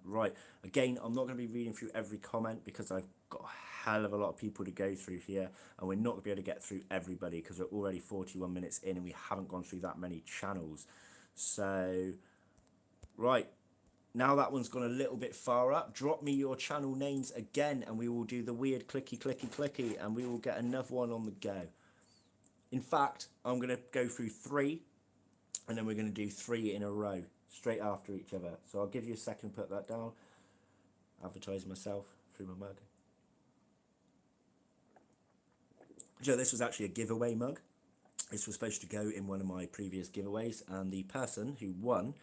Right, again, I'm not going to be reading through every comment because I've got a hell of a lot of people to go through here, and we're not going to be able to get through everybody because we're already 41 minutes in and we haven't gone through that many channels. So, right, now that one's gone a little bit far up, drop me your channel names again and we will do the weird clicky and we will get another one on the go. In fact, I'm going to go through 3 and then we're going to do 3 in a row straight after each other. So I'll give you a second to put that down. Advertise myself through my mug. So this was actually a giveaway mug. This was supposed to go in one of my previous giveaways, and the person who won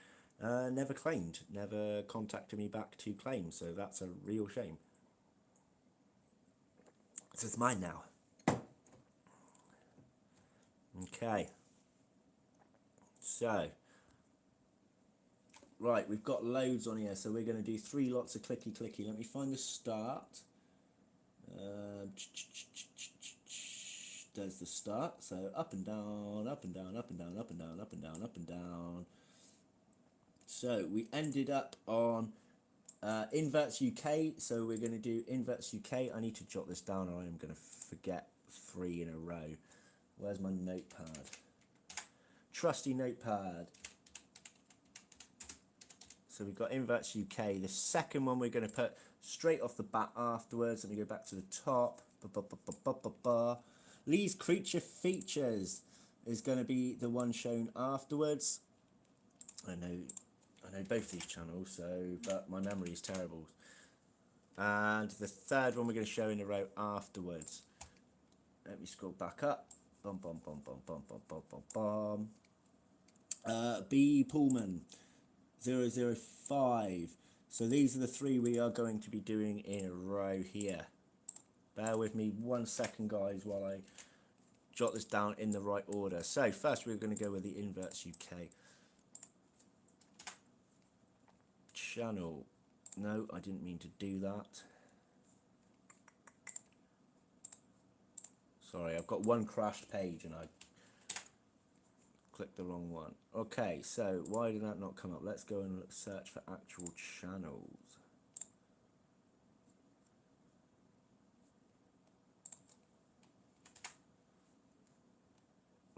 never claimed, never contacted me back to claim. So that's a real shame. So it's mine now. Okay. So, right, we've got loads on here, so we're going to do 3 lots of clicky. Let me find the start. There's the start. So up and down, up and down, up and down, up and down, up and down, up and down. So we ended up on Inverts UK. So we're going to do Inverts UK. I need to jot this down or I am going to forget 3 in a row. Where's my notepad? Trusty notepad. So we've got Inverts UK. The second one we're going to put straight off the bat afterwards. Let me go back to the top. Lee's Creature Features is going to be the one shown afterwards. I know both these channels, but my memory is terrible. And the third one we're going to show in a row afterwards. Let me scroll back up. B Pullman 005. So these are the 3 we are going to be doing in a row here. Bear with me 1 second, guys, while I jot this down in the right order. So first we're going to go with the Inverts UK channel. No, I didn't mean to do that. Sorry, I've got one crashed page and I clicked the wrong one. Okay, so why did that not come up? Let's go and search for actual channels.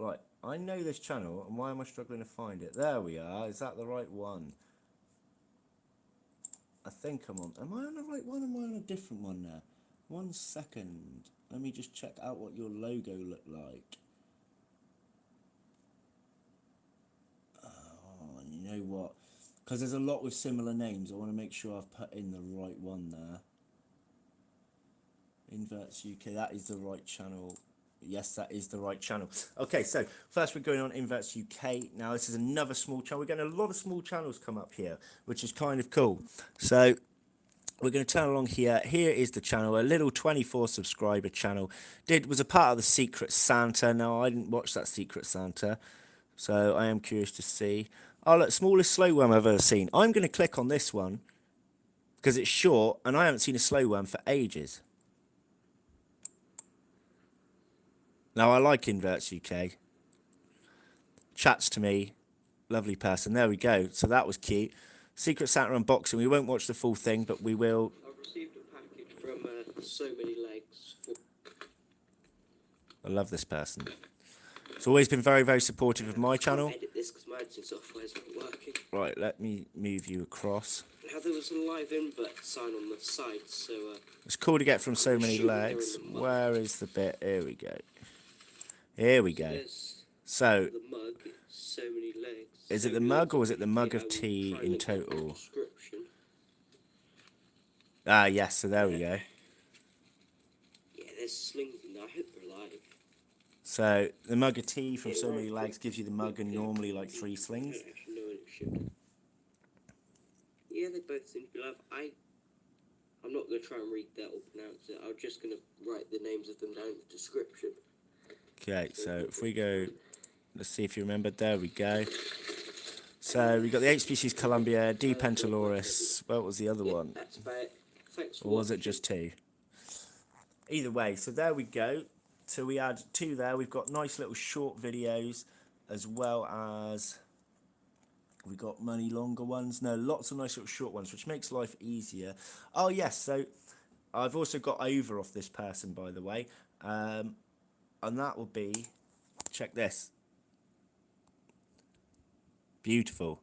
Right, I know this channel, and why am I struggling to find it? There we are. Is that the right one? I think I'm on... Am I on the right one or am I on a different one now? 1 second. Let me just check out what your logo looked like. Oh, and you know what? Because there's a lot with similar names. I want to make sure I've put in the right one there. Inverts UK. That is the right channel. Yes, that is the right channel. Okay, so first we're going on Inverts UK. Now this is another small channel. We're getting a lot of small channels come up here, which is kind of cool. So we're going to turn along here. Here is the channel, a little 24 subscriber channel. Was a part of the Secret Santa. Now, I didn't watch that Secret Santa, so I am curious to see. Oh, look, smallest slow worm I've ever seen. I'm going to click on this one because it's short, and I haven't seen a slow worm for ages. Now, I like Inverts UK. Chats to me. Lovely person. There we go. So that was cute. Secret Santa unboxing. We won't watch the full thing, but we will. I've received a package from So Many Legs. I love this person. It's always been very, very supportive of my channel. Edit this because my editing software is not working. Right, let me move you across. Now there was a live invert sign on the side, so It's cool to get from So Many Legs. Where is the bit? Here we go. Here we go. So, the mug, So Many Legs. is it the mug or is it the mug of tea in total? Ah, yes, so there we go. Yeah, there's slings in there. I hope they're alive. So, the mug of tea from So Many Legs gives you the mug and normally like 3 slings. I don't actually know when it should. Yeah, they both seem to be alive. I'm not going to try and read that or pronounce it. I'm just going to write the names of them down in the description. Okay, so if we go, let's see if you remember. There we go. So we got the H species Columbia, D Pentaloris. What was the other one? That's about it. Thanks for Or was it watching. just 2? Either way, so there we go. So we had 2 there. We've got nice little short videos as well as we got many longer ones. No, lots of nice little short ones, which makes life easier. Oh yes, so I've also got over off this person, by the way. And that will be, check this. Beautiful.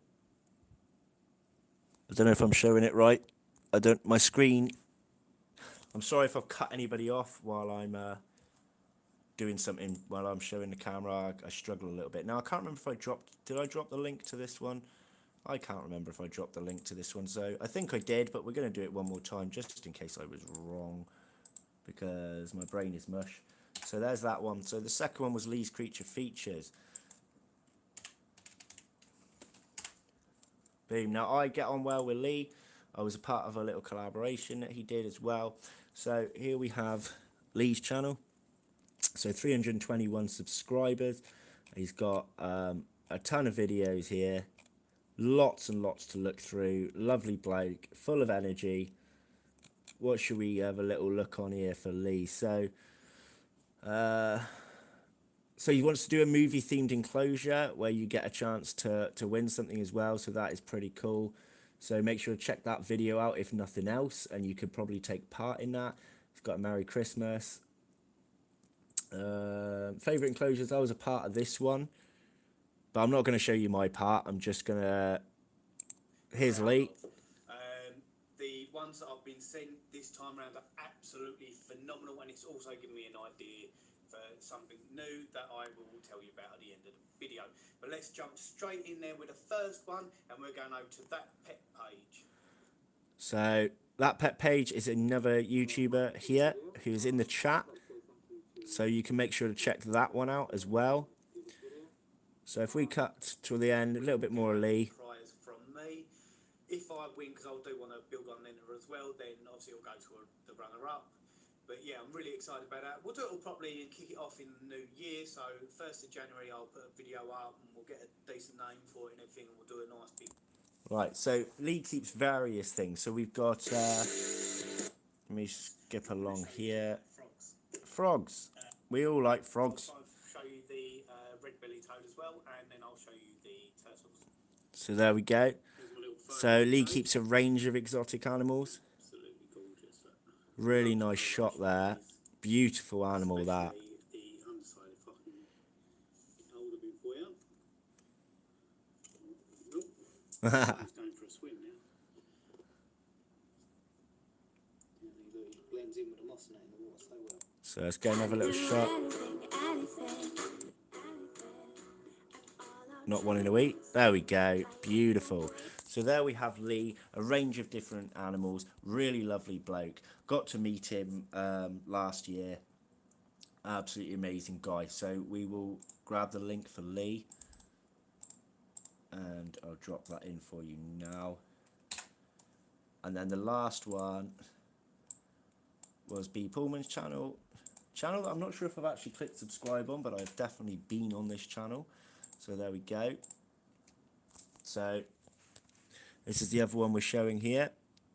I don't know if I'm showing it right. My screen, I'm sorry if I've cut anybody off while I'm doing something, while I'm showing the camera. I struggle a little bit. Now, I can't remember if did I drop the link to this one? I can't remember if I dropped the link to this one. So I think I did, but we're going to do it one more time just in case I was wrong, because my brain is mush. So there's that one. So the second one was Lee's Creature Features. Boom. Now, I get on well with Lee. I was a part of a little collaboration that he did as well. So here we have Lee's channel. So 321 subscribers. He's got a ton of videos here. Lots and lots to look through. Lovely bloke. Full of energy. What should we have a little look on here for Lee? So he wants to do a movie themed enclosure where you get a chance to win something as well. So that is pretty cool. So make sure to check that video out if nothing else, and you could probably take part in that. He's got a Merry Christmas. Favorite enclosures, I was a part of this one, but I'm not going to show you my part. I'm just going to, here's Lee. The ones that I've been sent this time around are absolutely phenomenal, and it's also given me an idea for something new that I will tell you about at the end of the video. But let's jump straight in there with the first one, and we're going over to that pet page. So that pet page is another YouTuber here who's in the chat, so you can make sure to check that one out as well. So if we cut to the end, a little bit more Lee. Prize from me. If I win, because I do want to build on Lena as well, then obviously it'll go to the runner-up. But yeah, I'm really excited about that. We'll do it all properly and kick it off in the new year. So 1st of January, I'll put a video up and we'll get a decent name for it and everything, and we'll do a nice big... Right, so Lee keeps various things. So we've got, let me skip along here. Frogs. Frogs. We all like frogs. I'll show you the red-bellied toad as well, and then I'll show you the turtles. So there we go. Here's my little fur So Lee toad. keeps a range of exotic animals. Absolutely gorgeous. Really nice shot there. Beautiful animal, that. Especially the underside, if I can hold a bit for you. Nope. He's going for a swim now. Yeah, he blends in with the moss and that in the water so well. So let's go and have a little shot. Not wanting to eat. There we go. Beautiful. So there we have Lee, a range of different animals. Really lovely bloke. Got to meet him last year. Absolutely amazing guy. So we will grab the link for Lee, and I'll drop that in for you now. And then the last one was B. Pullman's channel. Channel that I'm not sure if I've actually clicked subscribe on, but I've definitely been on this channel. So there we go. So this is the other one we're showing here.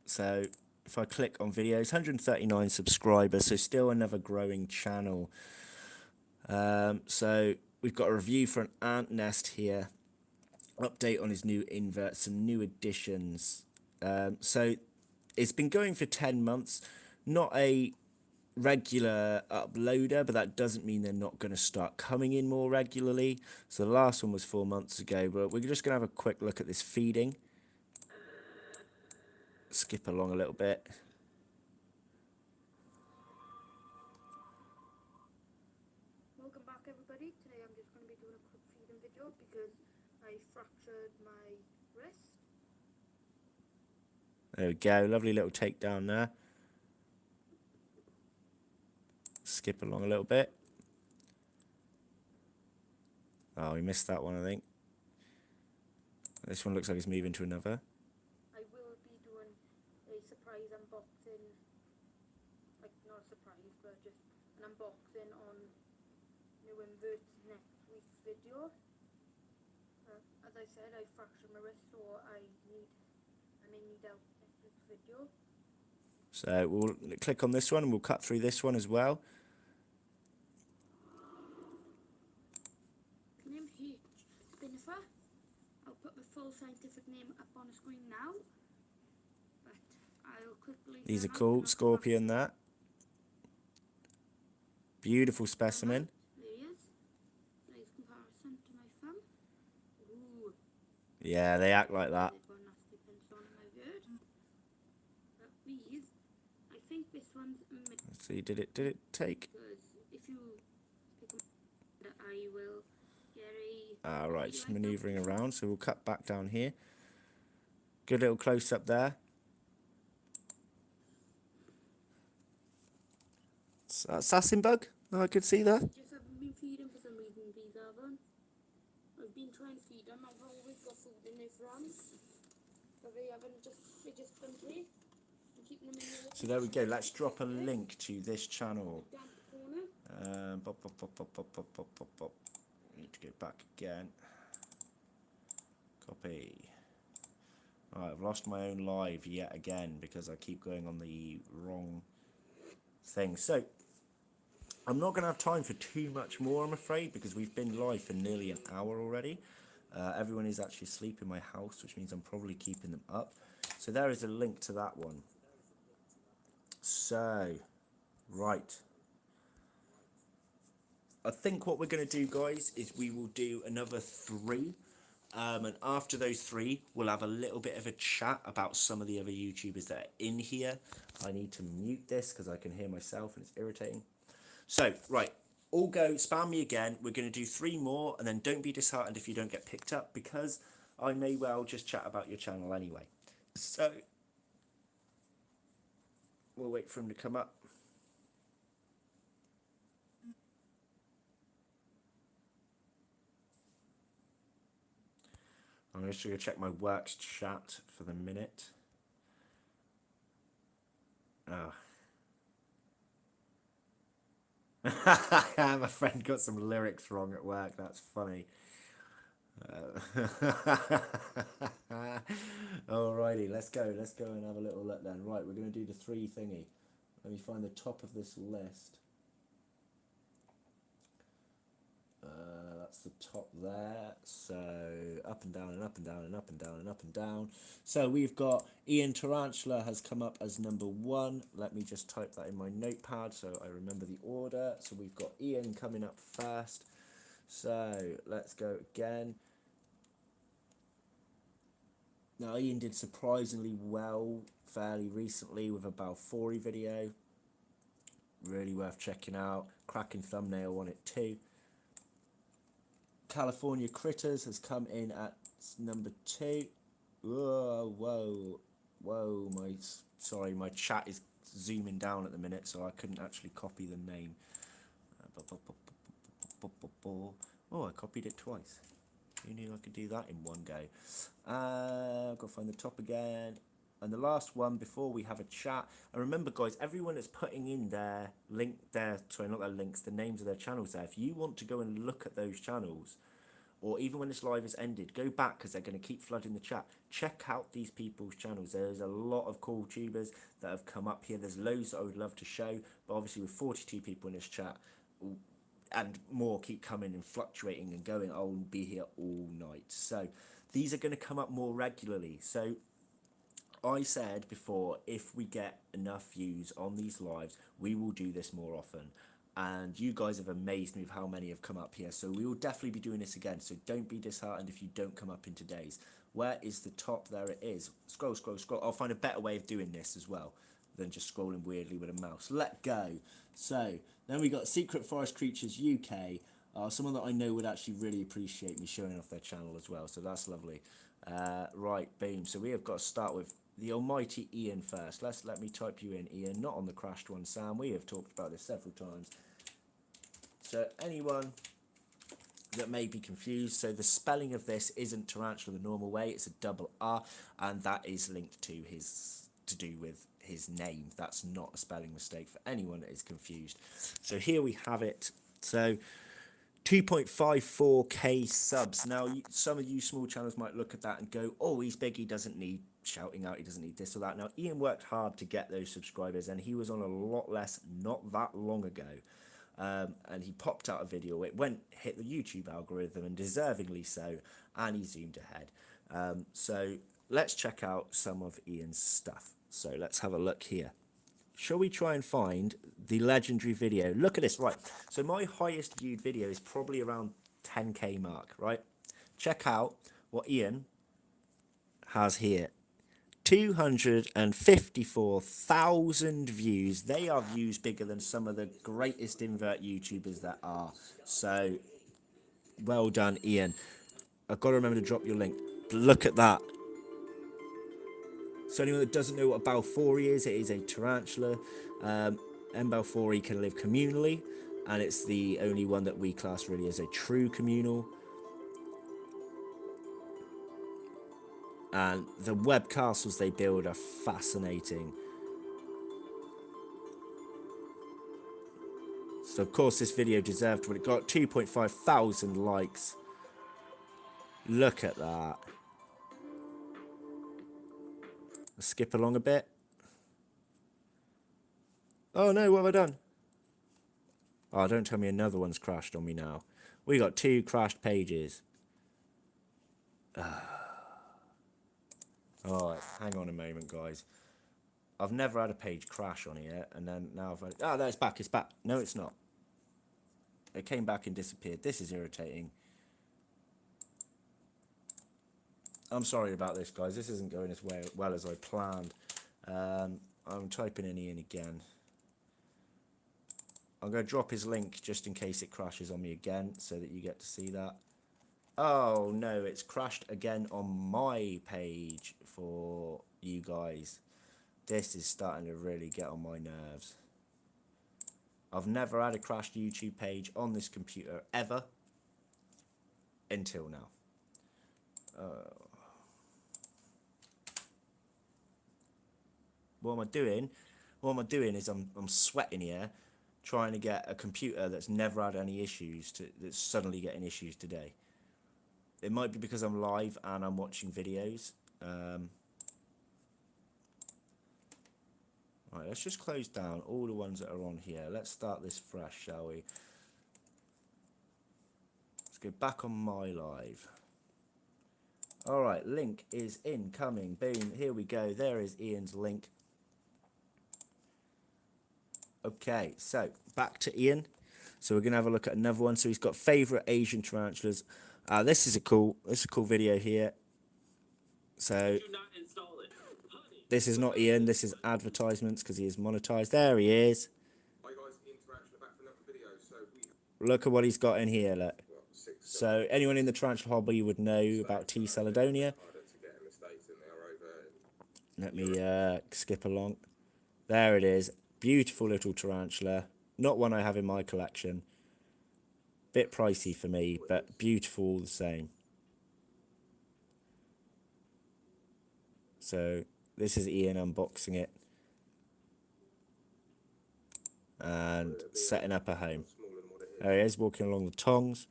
So if I click on videos, 139 subscribers, so still another growing channel. So we've got a review for an ant nest here. Update on his new invert, some new additions. So it's been going for 10 months. Not a regular uploader, but that doesn't mean they're not going to start coming in more regularly. So the last one was 4 months ago, but we're just going to have a quick look at this feeding. Skip along a little bit. Welcome back, everybody. Today I'm just going to be doing a quick feeding video because I fractured my wrist. There we go, lovely little takedown there. Skip along a little bit. Oh, we missed that one, I think. This one looks like it's moving to another. I will be doing a surprise unboxing, like not a surprise, but just an unboxing on new inverts next week's video. As I said, I fractured my wrist, so I need out next week's video. So we'll click on this one and we'll cut through this one as well. Name H. Spinifer. I'll put the full scientific name up on the screen now. But I'll quickly. These are cool. Scorpion, that. Beautiful specimen. There he is. Nice comparison to my thumb. Ooh. Yeah, they act like that. They've got nasty pins on them, I've heard. But these, I think this one's Let's see, did it take? because if you pick them, I will get a. Right, just manoeuvring around, so we'll cut back down here. Good little close up there. Assassin bug? Oh, I could see that. Just haven't been feeding for some reason, these haven't. I've been trying to feed them, I've always got food in their fronts. But they just come here. I'm keeping them in the So there we go. Let's drop a link to this channel. down the corner. Need to go back again. Copy. Right, I've lost my own live yet again because I keep going on the wrong thing. So I'm not going to have time for too much more, I'm afraid, because we've been live for nearly an hour already. Everyone is actually asleep in my house, which means I'm probably keeping them up. So there is a link to that one. So, right. I think what we're going to do, guys, is we will do another 3. And after those 3, we'll have a little bit of a chat about some of the other YouTubers that are in here. I need to mute this because I can hear myself and it's irritating. So, right. All go, spam me again. We're going to do 3 more, and then don't be disheartened if you don't get picked up, because I may well just chat about your channel anyway. So, we'll wait for him to come up. I'm just going to check my works chat for the minute. Oh. My friend got some lyrics wrong at work. That's funny. Alrighty, let's go and have a little look then. Right, we're going to do the 3 thingy. Let me find the top of this list. That's the top there. So up and down and up and down and up and down and up and down. So we've got Ian Tarantula has come up as number 1. Let me just type that in my notepad so I remember the order. So we've got Ian coming up first. So let's go again. Now Ian did surprisingly well fairly recently with a Balfouri video. Really worth checking out. Cracking thumbnail on it too. California Critters has come in at number 2. Whoa, sorry, my chat is zooming down at the minute, so I couldn't actually copy the name. Oh, I copied it twice. Who knew I could do that in one go? I've got to find the top again. And the last one before we have a chat, and remember guys, everyone that's putting in their link, sorry, not their links, the names of their channels there, if you want to go and look at those channels, or even when this live has ended, go back because they're going to keep flooding the chat. Check out these people's channels. There's a lot of cool tubers that have come up here. There's loads that I would love to show, but obviously with 42 people in this chat, and more keep coming and fluctuating and going, I'll be here all night. So these are going to come up more regularly. So I said before, if we get enough views on these lives, we will do this more often. And you guys have amazed me with how many have come up here. So we will definitely be doing this again. So don't be disheartened if you don't come up in today's. Where is the top? There it is. Scroll, scroll, scroll. I'll find a better way of doing this as well than just scrolling weirdly with a mouse. Let go. So then we got Secret Forest Creatures UK. Someone that I know would actually really appreciate me showing off their channel as well. So that's lovely. Right, boom. So we have got to start with the almighty Ian first. Let me type you in, Ian, not on the crashed one, Sam. We have talked about this several times. So anyone that may be confused, so the spelling of this isn't tarantula the normal way, it's a double R, and that is linked to do with his name. That's not a spelling mistake for anyone that is confused. So here we have it. So 2.54k subs. Now, some of you small channels might look at that and go, oh, he's big, he doesn't need shouting out, he doesn't need this or that. Now, Ian worked hard to get those subscribers, and he was on a lot less not that long ago. And he popped out a video, it hit the YouTube algorithm, and deservingly so, and he zoomed ahead. So let's check out some of Ian's stuff. So let's have a look here. Shall we try and find the legendary video? Look at this, right? So my highest viewed video is probably around 10k mark, right? Check out what Ian has here. 254,000 views. They are views bigger than some of the greatest invert YouTubers that are. So, well done, Ian. I've got to remember to drop your link. But look at that. So anyone that doesn't know what a Balfouri is, it is a tarantula. M. Balfouri can live communally, and it's the only one that we class really as a true communal. And the web castles they build are fascinating. So of course this video deserved what it got. 2,500 likes. Look at that. Let's skip along a bit. Oh no, what have I done? Oh, don't tell me another one's crashed on me now. We got 2 crashed pages. Alright, hang on a moment, guys. I've never had a page crash on here, and then now I've had... Oh, no, it's back, it's back. No, it's not. It came back and disappeared. This is irritating. I'm sorry about this, guys. This isn't going as well as I planned. I'm typing in Ian again. I'm going to drop his link just in case it crashes on me again, so that you get to see that. Oh no, it's crashed again on my page for you guys. This is starting to really get on my nerves. I've never had a crashed YouTube page on this computer ever until now. What am I doing? What am I doing is I'm sweating here, trying to get a computer that's never had any issues that's suddenly getting issues today. It might be because I'm live and I'm watching videos. Right, let's just close down all the ones that are on here. Let's start this fresh, shall we? Let's go back on my live. Alright, link is incoming. Boom, here we go. There is Ian's link. Okay, so back to Ian. So we're going to have a look at another one. So he's got favourite Asian tarantulas. This is a cool video here. So this is not Ian, this is advertisements because he is monetized. There he is. Look at what he's got in here. Look. So anyone in the tarantula hobby would know about T. Celadonia. Let me skip along. There it is. Beautiful little tarantula. Not one I have in my collection. Bit pricey for me, but beautiful all the same. So this is Ian unboxing it and setting up a home. There he is, walking along the tongs.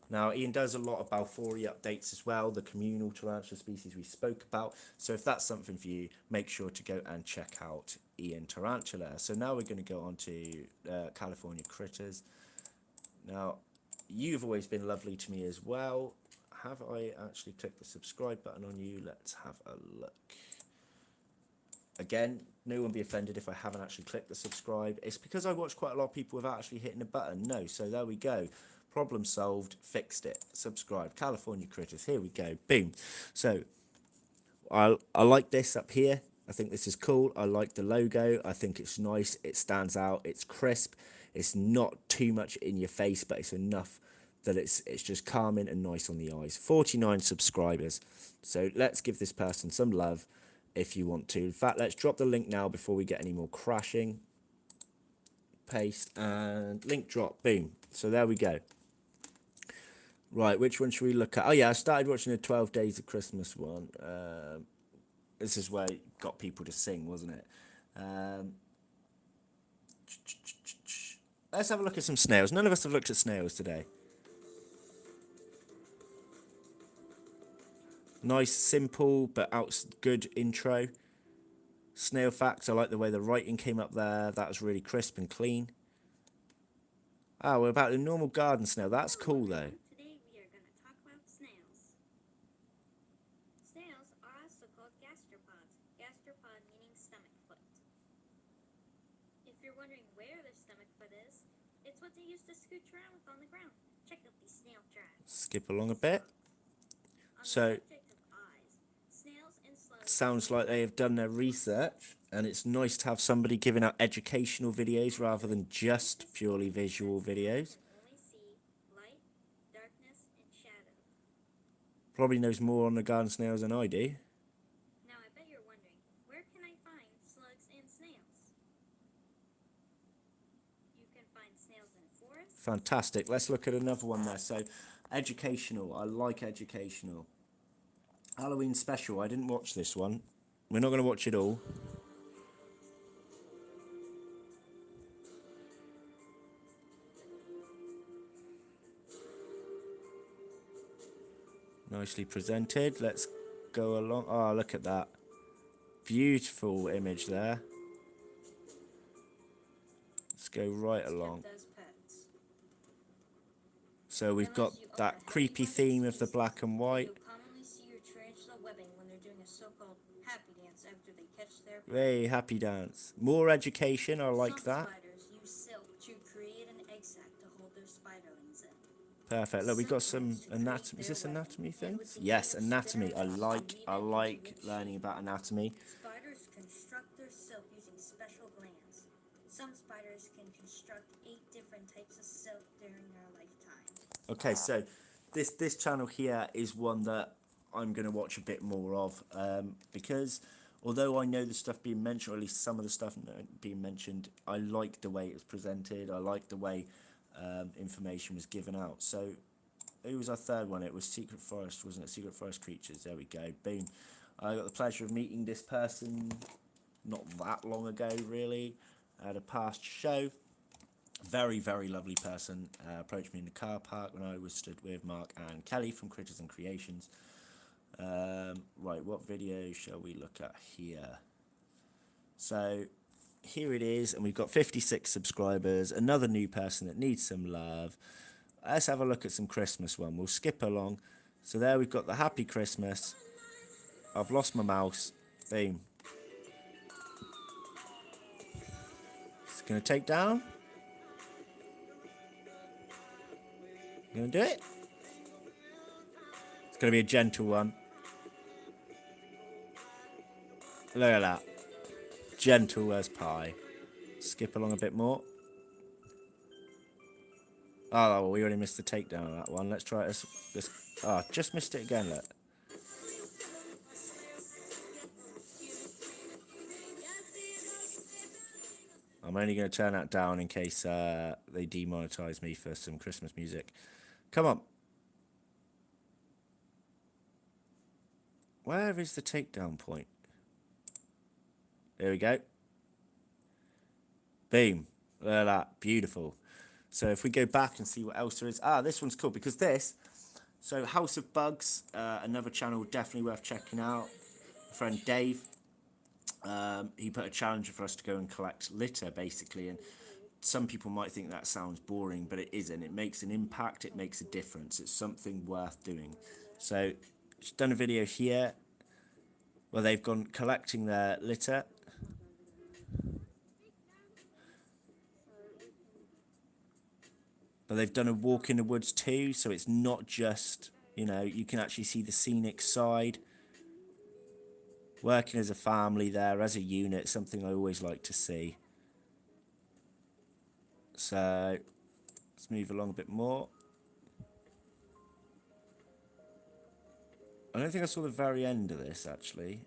Now, Ian does a lot of Balfouri updates as well, the communal tarantula species we spoke about. So if that's something for you, make sure to go and check out Ian Tarantula. So now we're going to go on to California Critters. Now, you've always been lovely to me as well. Have I actually clicked the subscribe button on you? Let's have a look. Again, no one be offended if I haven't actually clicked the subscribe. It's because I watch quite a lot of people without actually hitting the button. No, so there we go. Problem solved, fixed it. Subscribe. California Critters. Here we go. Boom. So I like this up here. I think this is cool. I like the logo. I think it's nice. It stands out. It's crisp. It's not too much in your face, but it's enough that it's just calming and nice on the eyes. 49 subscribers. So let's give this person some love if you want to. In fact, let's drop the link now before we get any more crashing. Paste and link drop. Boom. So there we go. Right, which one should we look at? Oh yeah, I started watching the 12 Days of Christmas one. This is where it got people to sing, wasn't it? Let's have a look at some snails. None of us have looked at snails today. Nice, simple, but good intro. Snail facts, I like the way the writing came up there. That was really crisp and clean. Ah, we're about the normal garden snail. That's cool, though. Today we are going to talk about snails. Snails are also called gastropods. Gastropod meaning stomach foot. If you're wondering where their stomach foot is, it's what they use to scooch around with on the ground. Check out these snail tracks. Skip along a bit. On the So, subject of eyes, snails and slugs sounds like they have done their research, and it's nice to have somebody giving out educational videos rather than just purely visual videos. only see light, darkness, and shadow. Probably knows more on the garden snails than I do. Now I bet you're wondering, where can I find slugs and snails? You can find snails in forests. Fantastic. Let's look at another one there. So, educational. I like educational. Halloween special. I didn't watch this one. We're not going to watch it all. Nicely presented. Let's go along. Oh, look at that. Beautiful image there. Let's go right along. Kept as pets. So we've got that creepy theme of the black and white. You'll commonly see your tarantula webbing when they're doing a so-called happy dance after they catch their prey. Hey, happy dance. More education. I like Some that. spiders use silk to create an egg sac to hold their spiderlings in. Perfect. Look, we've got some anatomy. Is this anatomy things? Yes, anatomy. I like learning about anatomy. Spiders construct their silk using special glands. Some spiders can construct 8 different types of silk during their lifetime. Okay, so this channel here is one that I'm going to watch a bit more of because although I know the stuff being mentioned, or at least some of the stuff being mentioned, I like the way it was presented. I like the way information was given out. So who was our third one? It was Secret Forest, wasn't it? Secret Forest Creatures. There we go. Boom. I got the pleasure of meeting this person not that long ago, really, at a past show. Very, very lovely person. Approached me in the car park when I was stood with Mark and Kelly from Critters and Creations. Right, what video shall we look at here? So here it is, and we've got 56 subscribers. Another new person that needs some love. Let's have a look at some Christmas one. We'll skip along. So there we've got the Happy Christmas. I've lost my mouse. Boom. It's going to take down. You going to do it? It's going to be a gentle one. Look at that. Gentle as pie. Skip along a bit more. Oh, well, we already missed the takedown on that one. Let's try it. Oh, just missed it again, look. I'm only going to turn that down in case they demonetize me for some Christmas music. Come on. Where is the takedown point? There we go. Boom. Look at that. Beautiful. So if we go back and see what else there is. This one's cool because this. So House of Bugs, another channel definitely worth checking out. Friend Dave, he put a challenge for us to go and collect litter, basically. And some people might think that sounds boring, but it isn't. It makes an impact. It makes a difference. It's something worth doing. So just done a video here where they've gone collecting their litter. But they've done a walk in the woods too, so it's not just, you know, you can actually see the scenic side. Working as a family there, as a unit, something I always like to see. So let's move along a bit more. I don't think I saw the very end of this, actually.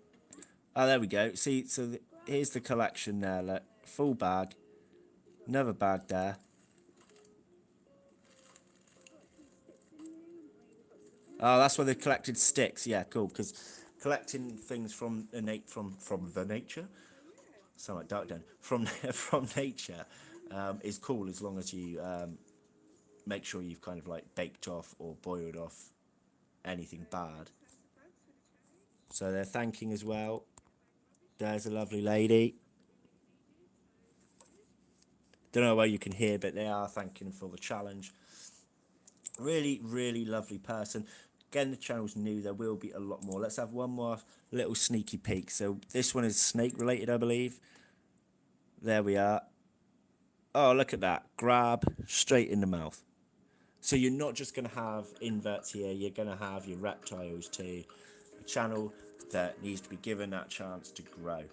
There we go. See, so here's the collection there. Look, full bag. Another bag there. Oh, that's where they collected sticks. Yeah, cool. Because collecting things from the nature, sound like Dark Den, from nature, is cool as long as you make sure you've kind of like baked off or boiled off anything bad. So they're thanking as well. There's a lovely lady. Don't know where you can hear, but they are thanking for the challenge. Really, really lovely person. Again, the channel's new. There will be a lot more. Let's have one more little sneaky peek. So this one is snake related, I believe. There we are. Oh, look at that. Grab straight in the mouth. So you're not just going to have inverts here. You're going to have your reptiles too. A channel that needs to be given that chance to grow.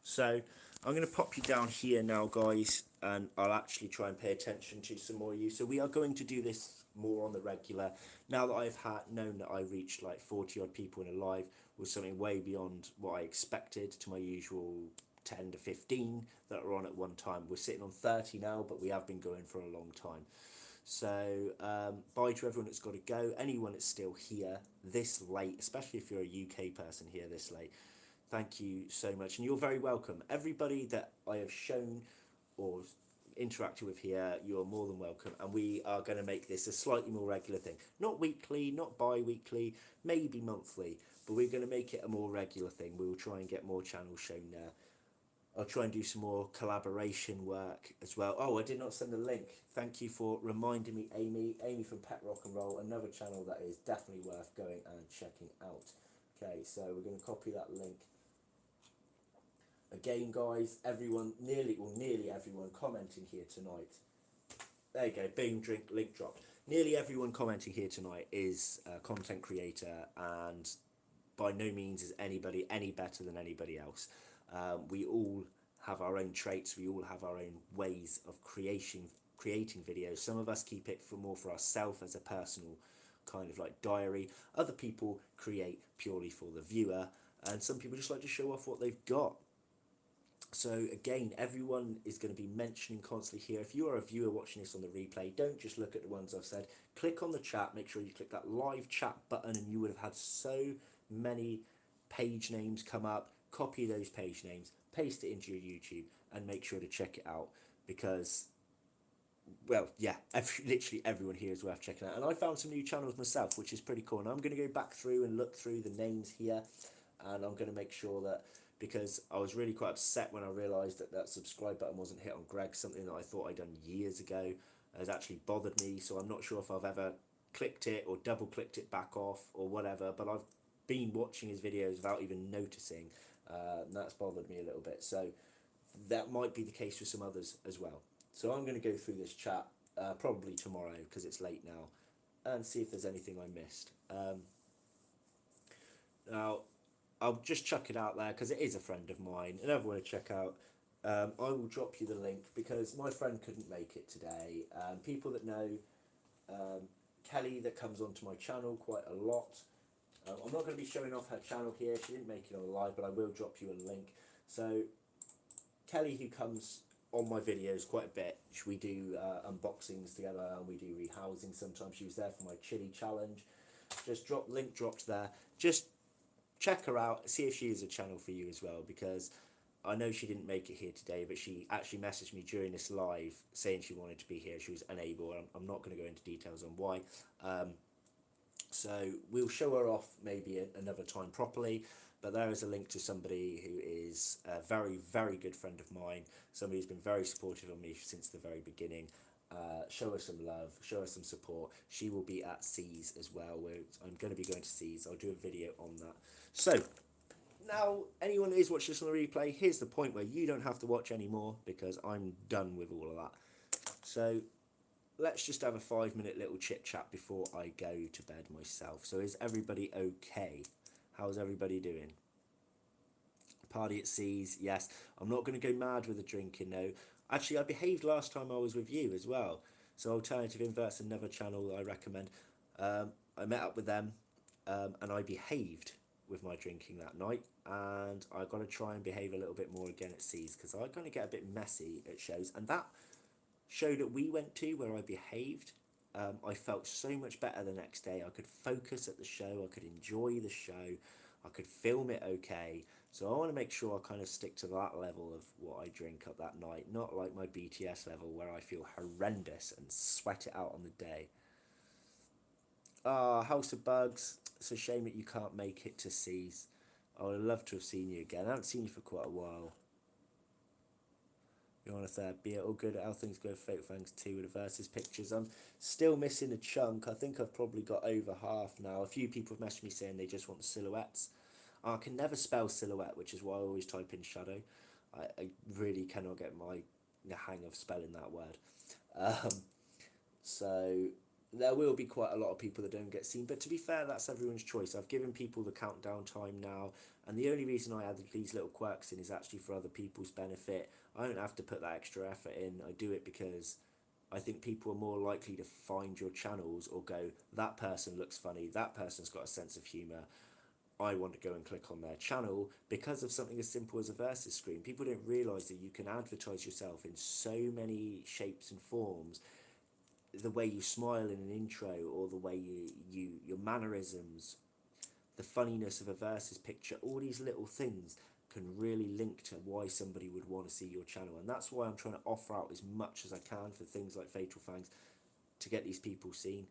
So I'm going to pop you down here now, guys, and I'll actually try and pay attention to some more of you. So we are going to do this more on the regular. Now that I've known that I reached like 40 odd people in a live, was something way beyond what I expected to my usual 10 to 15 that are on at one time. We're sitting on 30 now, but we have been going for a long time. So bye to everyone that's got to go. Anyone that's still here this late, especially if you're a UK person here this late, thank you so much, and you're very welcome. Everybody that I have shown or interacted with here, you're more than welcome, and we are going to make this a slightly more regular thing. Not weekly, not bi-weekly, maybe monthly, but we're going to make it a more regular thing. We will try and get more channels shown there. I'll try and do some more collaboration work as well. Oh, I did not send a link. Thank you for reminding me, Amy. Amy from Pet Rock and Roll, another channel that is definitely worth going and checking out. Okay, so we're going to copy that link. Again, guys, everyone, nearly everyone commenting here tonight. There you go, boom, link dropped. Nearly everyone commenting here tonight is a content creator, and by no means is anybody any better than anybody else. We all have our own traits. We all have our own ways of creating videos. Some of us keep it more for ourselves as a personal kind of like diary. Other people create purely for the viewer, and some people just like to show off what they've got. So again, everyone is going to be mentioning constantly here. If you are a viewer watching this on the replay, don't just look at the ones I've said. Click on the chat. Make sure you click that live chat button, and you would have had so many page names come up. Copy those page names, paste it into your YouTube, and make sure to check it out, because, well, yeah, literally everyone here is worth checking out. And I found some new channels myself, which is pretty cool. And I'm going to go back through and look through the names here, and I'm going to make sure that, because I was really quite upset when I realised that subscribe button wasn't hit on Greg, something that I thought I'd done years ago. Has actually bothered me, so I'm not sure if I've ever clicked it or double clicked it back off or whatever, but I've been watching his videos without even noticing. And that's bothered me a little bit, so that might be the case with some others as well. So I'm going to go through this chat probably tomorrow, because it's late now, and see if there's anything I missed. Now I'll just chuck it out there because it is a friend of mine, and everyone to check out. I will drop you the link because my friend couldn't make it today. People that know Kelly, that comes onto my channel quite a lot. I'm not going to be showing off her channel here. She didn't make it on live, but I will drop you a link. So Kelly, who comes on my videos quite a bit, we do unboxings together, and we do rehousing sometimes. She was there for my chili challenge. Just link dropped there. Just check her out, see if she is a channel for you as well, because I know she didn't make it here today, but she actually messaged me during this live saying she wanted to be here. She was unable. I'm not going to go into details on why. So we'll show her off maybe another time properly. But there is a link to somebody who is a very, very good friend of mine, somebody who's been very supportive of me since the very beginning. Show her some love, show her some support. She will be at Seas as well, where I'm going to be going to Seas. I'll do a video on that. So now, anyone that is watching this on the replay, here's the point where you don't have to watch anymore, because I'm done with all of that. So let's just have a 5-minute little chit chat before I go to bed myself. So is everybody okay? How's everybody doing? Party at Seas, yes. I'm not going to go mad with the drinking, no. Actually, I behaved last time I was with you as well. So Alternative Invert's another channel that I recommend. I met up with them and I behaved with my drinking that night. And I've got to try and behave a little bit more again at Seas, because I'm going to get a bit messy at shows. And that show that we went to where I behaved, I felt so much better the next day. I could focus at the show, I could enjoy the show, I could film it okay. So I want to make sure I kind of stick to that level of what I drink up that night, not like my BTS level where I feel horrendous and sweat it out on the day. House of Bugs, it's a shame that you can't make it to Seas. I would love to have seen you again. I haven't seen you for quite a while. You're on a third beer. All good. How things go? Fake Fangs 2 with the versus pictures. I'm still missing a chunk. I think I've probably got over half now. A few people have messaged me saying they just want silhouettes. I can never spell silhouette, which is why I always type in shadow. I really cannot get the hang of spelling that word. So there will be quite a lot of people that don't get seen. But to be fair, that's everyone's choice. I've given people the countdown time now. And the only reason I added these little quirks in is actually for other people's benefit. I don't have to put that extra effort in. I do it because I think people are more likely to find your channels or go, that person looks funny, that person's got a sense of humour, I want to go and click on their channel, because of something as simple as a versus screen. People don't realise that you can advertise yourself in so many shapes and forms. The way you smile in an intro, or the way your mannerisms, the funniness of a versus picture, all these little things can really link to why somebody would want to see your channel. And that's why I'm trying to offer out as much as I can for things like Fatal Fangs to get these people seen.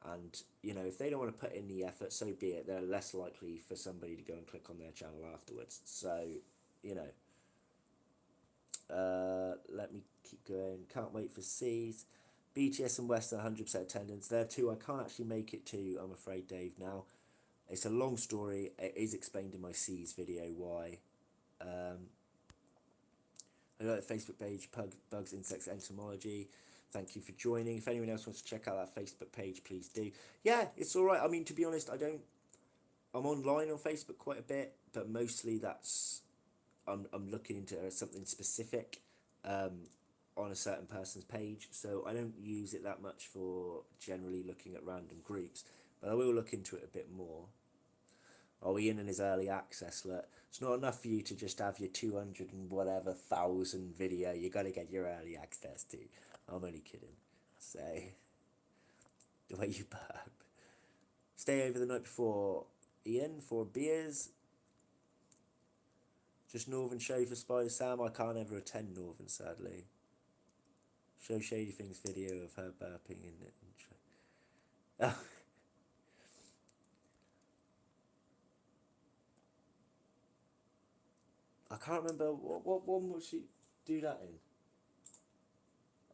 And, you know, if they don't want to put in the effort, so be it. They're less likely for somebody to go and click on their channel afterwards. So, you know, let me keep going. Can't wait for C's. BTS and Western 100% attendance. There too, I can't actually make it to, I'm afraid, Dave, now. It's a long story. It is explained in my C's video why. I got a Facebook page, Bugs, Insects, Entomology. Thank you for joining. If anyone else wants to check out that Facebook page, please do. Yeah, it's all right. I mean, to be honest, I'm online on Facebook quite a bit, but mostly I'm looking into something specific on a certain person's page. So I don't use it that much for generally looking at random groups, but I will look into it a bit more. Oh, Ian and his early access, look. It's not enough for you to just have your 200 and whatever thousand video. You got to get your early access too. I'm only kidding. So, the way you burp. Stay over the night before, Ian, for beers. Just Northern show for Spider Sam. I can't ever attend Northern, sadly. Show Shady Things video of her burping in it. Oh. I can't remember what one would she do that in.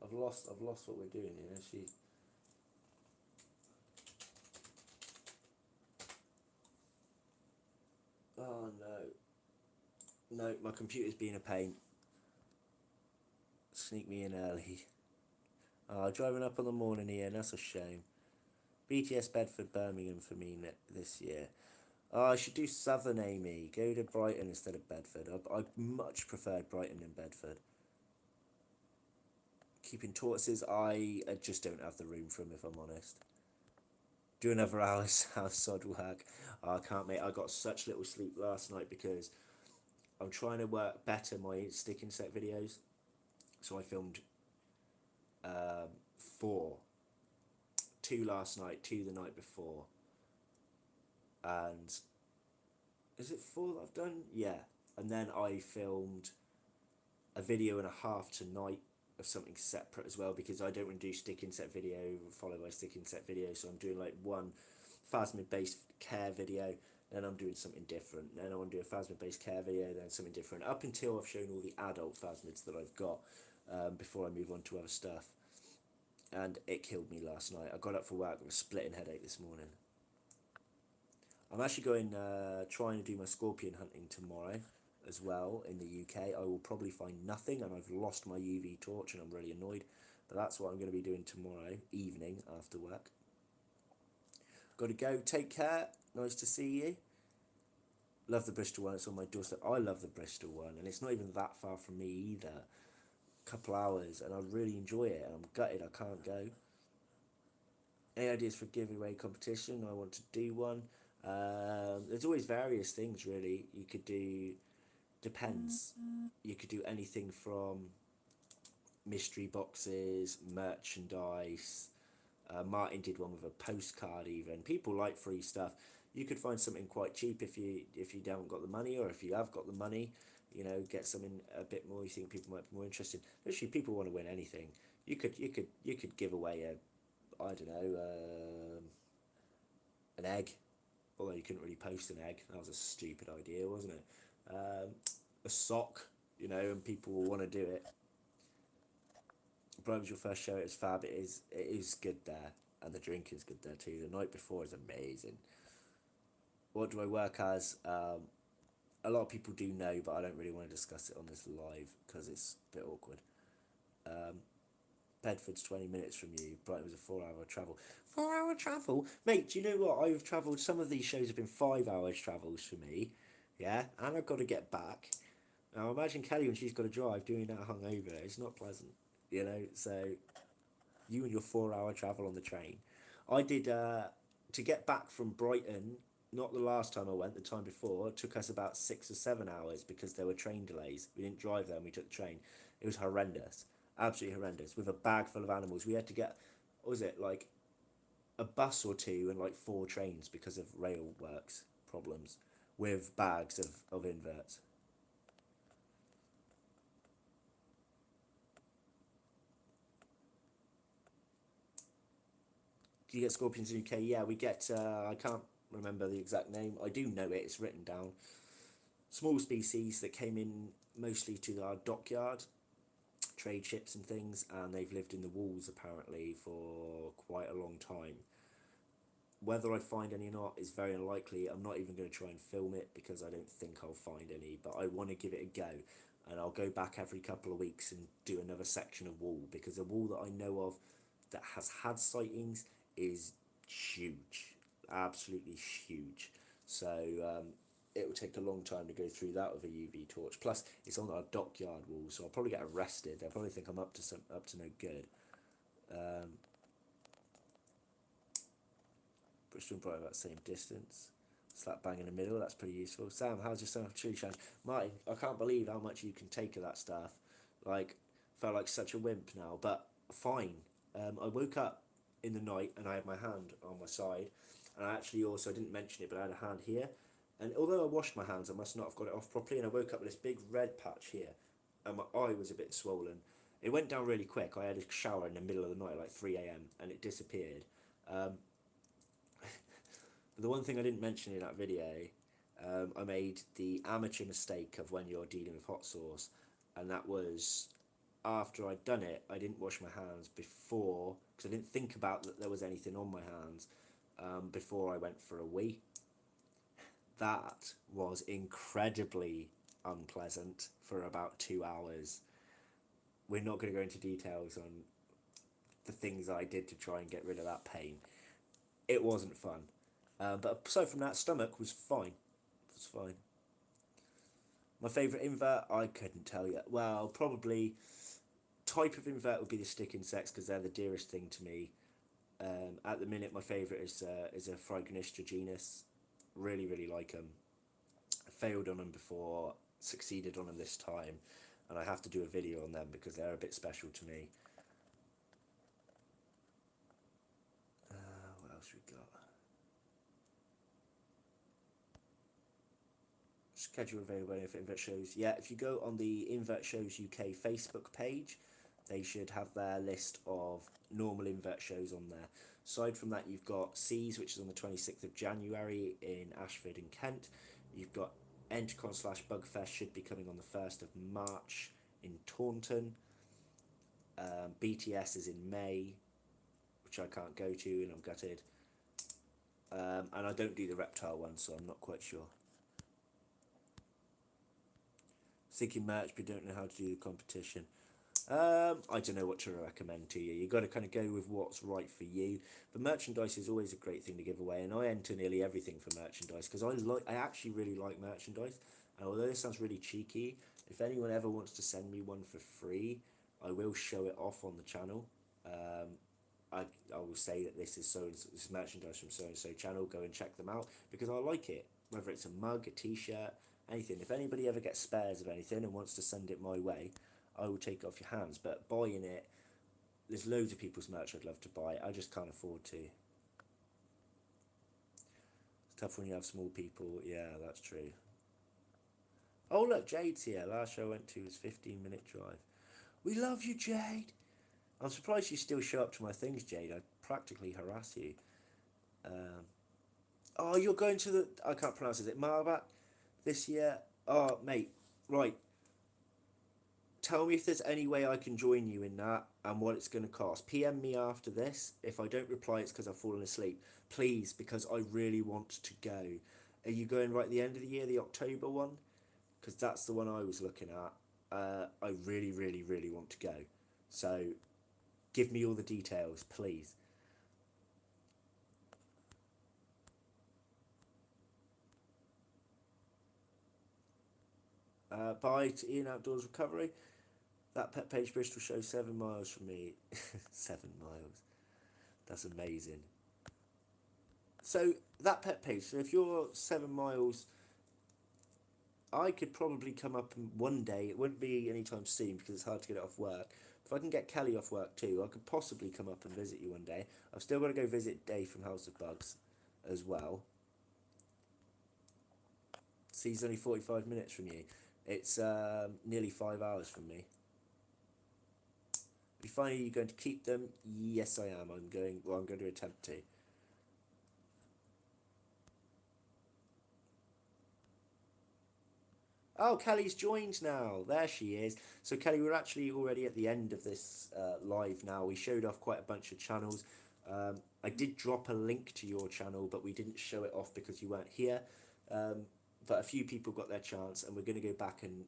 I've lost what we're doing here. She. Oh no. No, my computer's being a pain. Sneak me in early. Driving up on the morning here, that's a shame. BTS Bedford Birmingham for me this year. I should do Southern, Amy. Go to Brighton instead of Bedford. I much preferred Brighton than Bedford. Keeping tortoises, I just don't have the room for them, if I'm honest. Do another hour's sod work. I can't, mate. I got such little sleep last night because I'm trying to work better my stick insect videos. So I filmed 4. 2 last night, 2 the night before. And is it 4 that I've done? Yeah. And then I filmed a video and a half tonight of something separate as well, because I don't want to do stick inset video followed by stick inset video. So I'm doing like one phasmid based care video, then I'm doing something different. Then I want to do a phasmid based care video, then something different, up until I've shown all the adult phasmids that I've got, before I move on to other stuff. And it killed me last night. I got up for work with a splitting headache this morning. I'm actually going trying to do my scorpion hunting tomorrow as well in the UK. I will probably find nothing, and I've lost my UV torch and I'm really annoyed. But that's what I'm going to be doing tomorrow evening after work. Got to go. Take care. Nice to see you. Love the Bristol one. It's on my doorstep. I love the Bristol one, and it's not even that far from me either. Couple hours, and I really enjoy it, and I'm gutted I can't go. Any ideas for giveaway competition? I want to do one. There's always various things really you could do. Depends. You could do anything from mystery boxes, merchandise. Martin did one with a postcard even. People like free stuff. You could find something quite cheap if you haven't got the money, or if you have got the money, you know, get something a bit more you think people might be more interested. Literally, people want to win anything. You could give away a, I don't know, an egg, although you couldn't really post an egg. That was a stupid idea, wasn't it? A sock, you know, and people will want to do it. But it was your first show. It was fab. It is good there, and the drink is good there too. The night before is amazing. What do I work as? A lot of people do know, but I don't really want to discuss it on this live because it's a bit awkward. Bedford's 20 minutes from you. Brighton was a 4-hour travel. 4-hour travel? Mate, do you know what? I've travelled, some of these shows have been 5 hours travels for me. Yeah? And I've got to get back. Now imagine Kelly when she's got to drive doing that hungover. It's not pleasant. You know? So, you and your 4-hour travel on the train. I did, to get back from Brighton, not the last time I went, the time before, it took us about 6 or 7 hours because there were train delays. We didn't drive there and we took the train. It was horrendous. Absolutely horrendous. With a bag full of animals. We had to get, what was it, like a bus or two and like 4 trains because of rail works problems with bags of inverts. Do you get scorpions in the UK? Yeah, we get, I can't remember the exact name. I do know it, it's written down. Small species that came in mostly to our dockyard, trade ships and things, and they've lived in the walls apparently for quite a long time. Whether I'd find any or not is very unlikely. I'm not even going to try and film it because I don't think I'll find any, but I want to give it a go. And I'll go back every couple of weeks and do another section of wall, because the wall that I know of that has had sightings is huge, absolutely huge. So it will take a long time to go through that with a UV torch. Plus, it's on our dockyard wall, so I'll probably get arrested. They'll probably think I'm up to no good. Bristol and Brighton about the same distance. Slap bang in the middle. That's pretty useful. Sam, how's your summer chili challenge? Martin, I can't believe how much you can take of that stuff. Like, felt like such a wimp now, but fine. I woke up in the night and I had my hand on my side, and I actually also, I didn't mention it, but I had a hand here, and although I washed my hands I must not have got it off properly, and I woke up with this big red patch here and my eye was a bit swollen. It went down really quick. I had a shower in the middle of the night like 3 a.m. and it disappeared. The one thing I didn't mention in that video, I made the amateur mistake of when you're dealing with hot sauce, and that was after I'd done it, I didn't wash my hands before, because I didn't think about that there was anything on my hands before I went for a wee. That was incredibly unpleasant for about 2 hours. We're not going to go into details on the things I did to try and get rid of that pain. It wasn't fun. But aside from that, stomach was fine. It was fine. My favourite invert, I couldn't tell you. Well, probably type of invert would be the stick insects, because they're the dearest thing to me. At the minute, my favourite is a Phrygonistra genus. Really, really like them. I failed on them before, succeeded on them this time, and I have to do a video on them because they're a bit special to me. What else we got? schedule available for Invert Shows. Yeah, if you go on the Invert Shows UK Facebook page, they should have their list of normal Invert shows on there. Aside from that, you've got Seas, which is on the 26th of January in Ashford in Kent. You've got Entercon/Bugfest should be coming on the 1st of March in Taunton. BTS is in May, which I can't go to, and I'm gutted. And I don't do the reptile one, so I'm not quite sure. Thinking merch, but don't know how to do the competition. I don't know what to recommend to you. You've got to kind of go with what's right for you. But merchandise is always a great thing to give away, and I enter nearly everything for merchandise because I actually really like merchandise. And although this sounds really cheeky, if anyone ever wants to send me one for free, I will show it off on the channel. I will say that this is this merchandise from so and so channel. Go and check them out because I like it. Whether it's a mug, a t-shirt, anything. If anybody ever gets spares of anything and wants to send it my way, I will take it off your hands. But buying it, there's loads of people's merch I'd love to buy. I just can't afford to. It's tough when you have small people. Yeah, that's true. Oh look, Jade's here. Last show I went to was 15-minute drive. We love you, Jade. I'm surprised you still show up to my things, Jade. I practically harass you. Oh, you're going to the... I can't pronounce it. Is it Marbat this year? Oh, mate. Right. Tell me if there's any way I can join you in that and what it's going to cost. PM me after this. If I don't reply, it's because I've fallen asleep. Please, because I really want to go. Are you going right at the end of the year, the October one? Because that's the one I was looking at. I really, really, really want to go. So... give me all the details, please. Bye to Ian Outdoors Recovery. That Pet Page Bristol show 7 miles from me. 7 miles. That's amazing. So, that Pet Page, so if you're 7 miles, I could probably come up one day. It wouldn't be anytime soon because it's hard to get it off work. If I can get Kelly off work too, I could possibly come up and visit you one day. I've still got to go visit Dave from House of Bugs as well. See, he's only 45 minutes from you. It's nearly 5 hours from me. Are you finally going to keep them? Yes, I am. I'm going to attempt to. Oh, Kelly's joined now. There she is. So, Kelly, we're actually already at the end of this live now. We showed off quite a bunch of channels. I did drop a link to your channel, but we didn't show it off because you weren't here. But a few people got their chance, and we're going to go back and